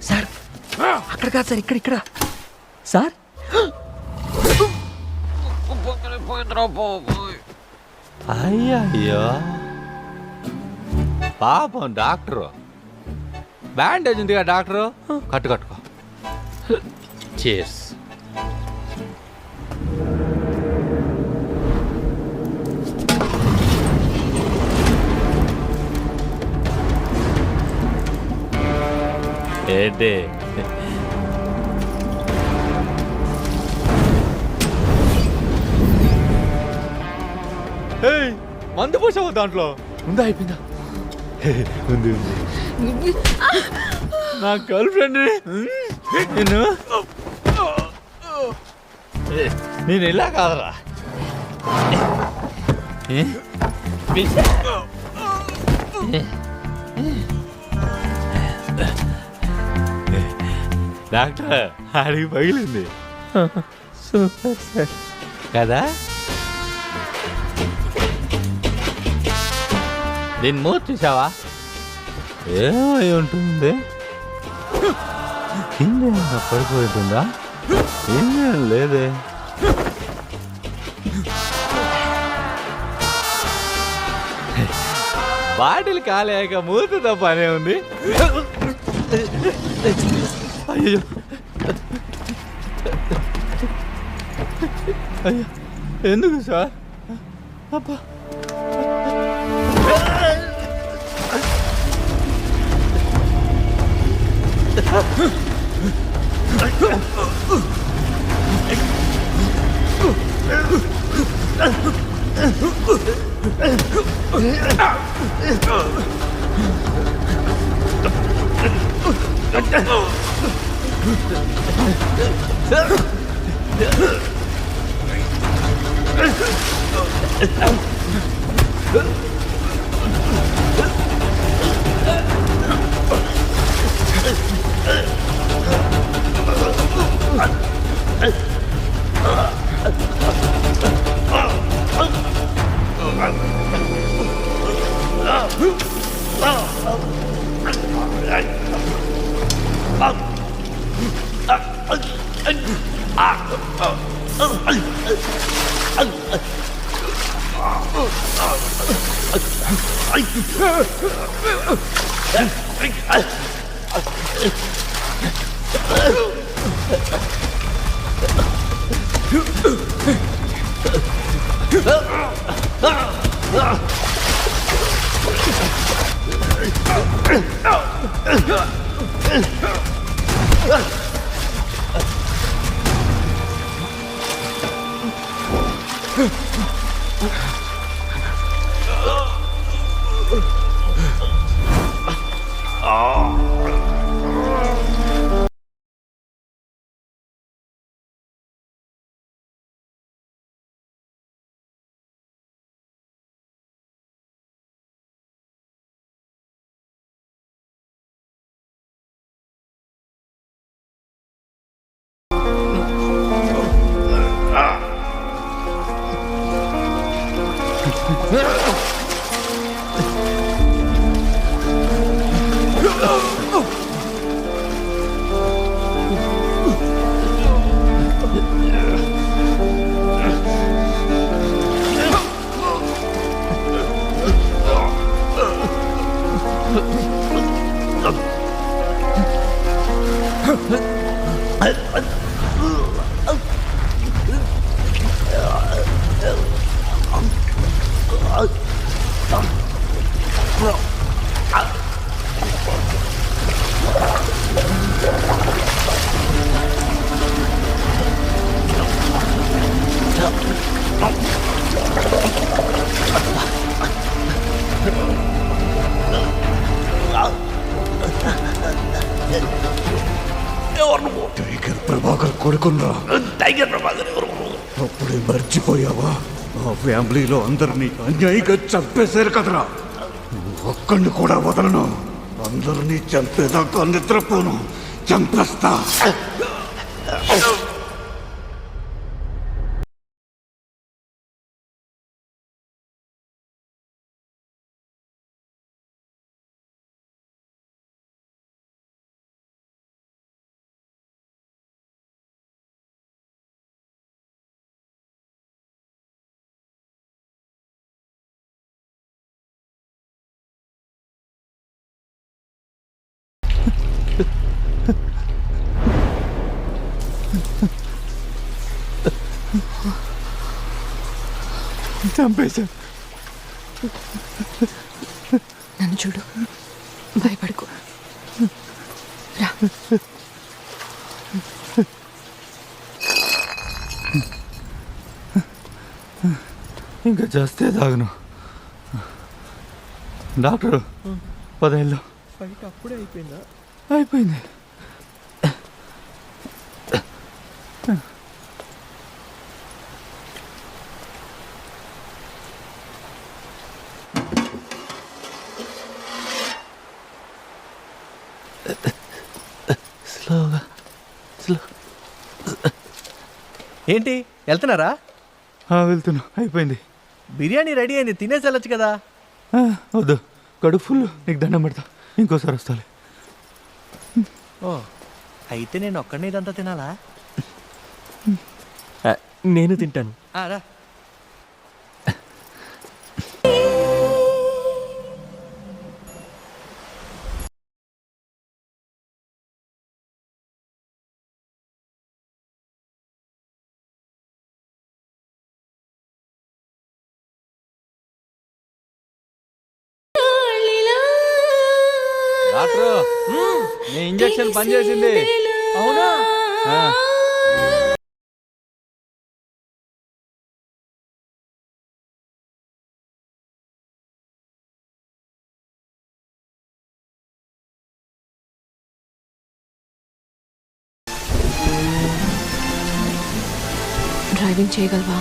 సార్. అక్కడ కాదు సార్, ఇక్కడ ఇక్కడ సార్. అయ్యో పాపం డాక్టరు. బ్యాండేజ్ ఉందిగా డాక్టరు, కట్టుకట్టుకో. చేస్. ఏంటి మందు పోసావు దాంట్లో? ఉందా? అయిపోయిందా? ఉంది ఉంది. నా గర్ల్ ఫ్రెండ్ నేను ఇలా కాదరా. డాక్టర్ ఆడికి పగిలింది. సూపర్ సార్ కదా. దీన్ని మూత చూసావా? ఏమై ఉంటుంది? కింద పడిపోయి ఉంటుందా? ఏం లేదే. బాటిల్ కాలేక మూతతో పనే ఉంది. అయ్యో అయ్యో ఎందుకు సార్? అబ్బా టైగర్ ప్రభాకర్ కొడుకున్నా. టైగర్ ప్రభాకర్ ఎవరు? అప్పుడే మర్చిపోయావా? ఆ ఫ్యామిలీలో అందరినీ అన్యాయంగా చంపేశారు కదరా. ఒక్కడిని కూడా వదలను. అందరినీ చంపేదాకా నిద్రపోను. చంపేస్తా. చంపేశా. నన్ను చూడు, భయపడుకో. రా. ఇంకా చేస్తే తాగను. డాక్టర్ 10 ఏళ్ళు ఫైట్ అప్పుడే అయిపోయిందా? అయిపోయింది. స్లోగా ఏంటి వెళ్తున్నారా? వెళ్తున్నా. అయిపోయింది. బిర్యానీ రెడీ అయింది, తినేసి వెళ్ళొచ్చు కదా. వద్దు, కడుపు ఫుల్. నీకు దండం పెడతా, ఇంకోసారి వస్తాలే. ఓ అయితే నేను ఒక్కడనే ఇదంతా తినాలా? నేను తింటాను. రా. డాక్టర్, నీ ఇంజెక్షన్ పనిచేసింది. అవునా? డ్రైవింగ్ చేయగలవా?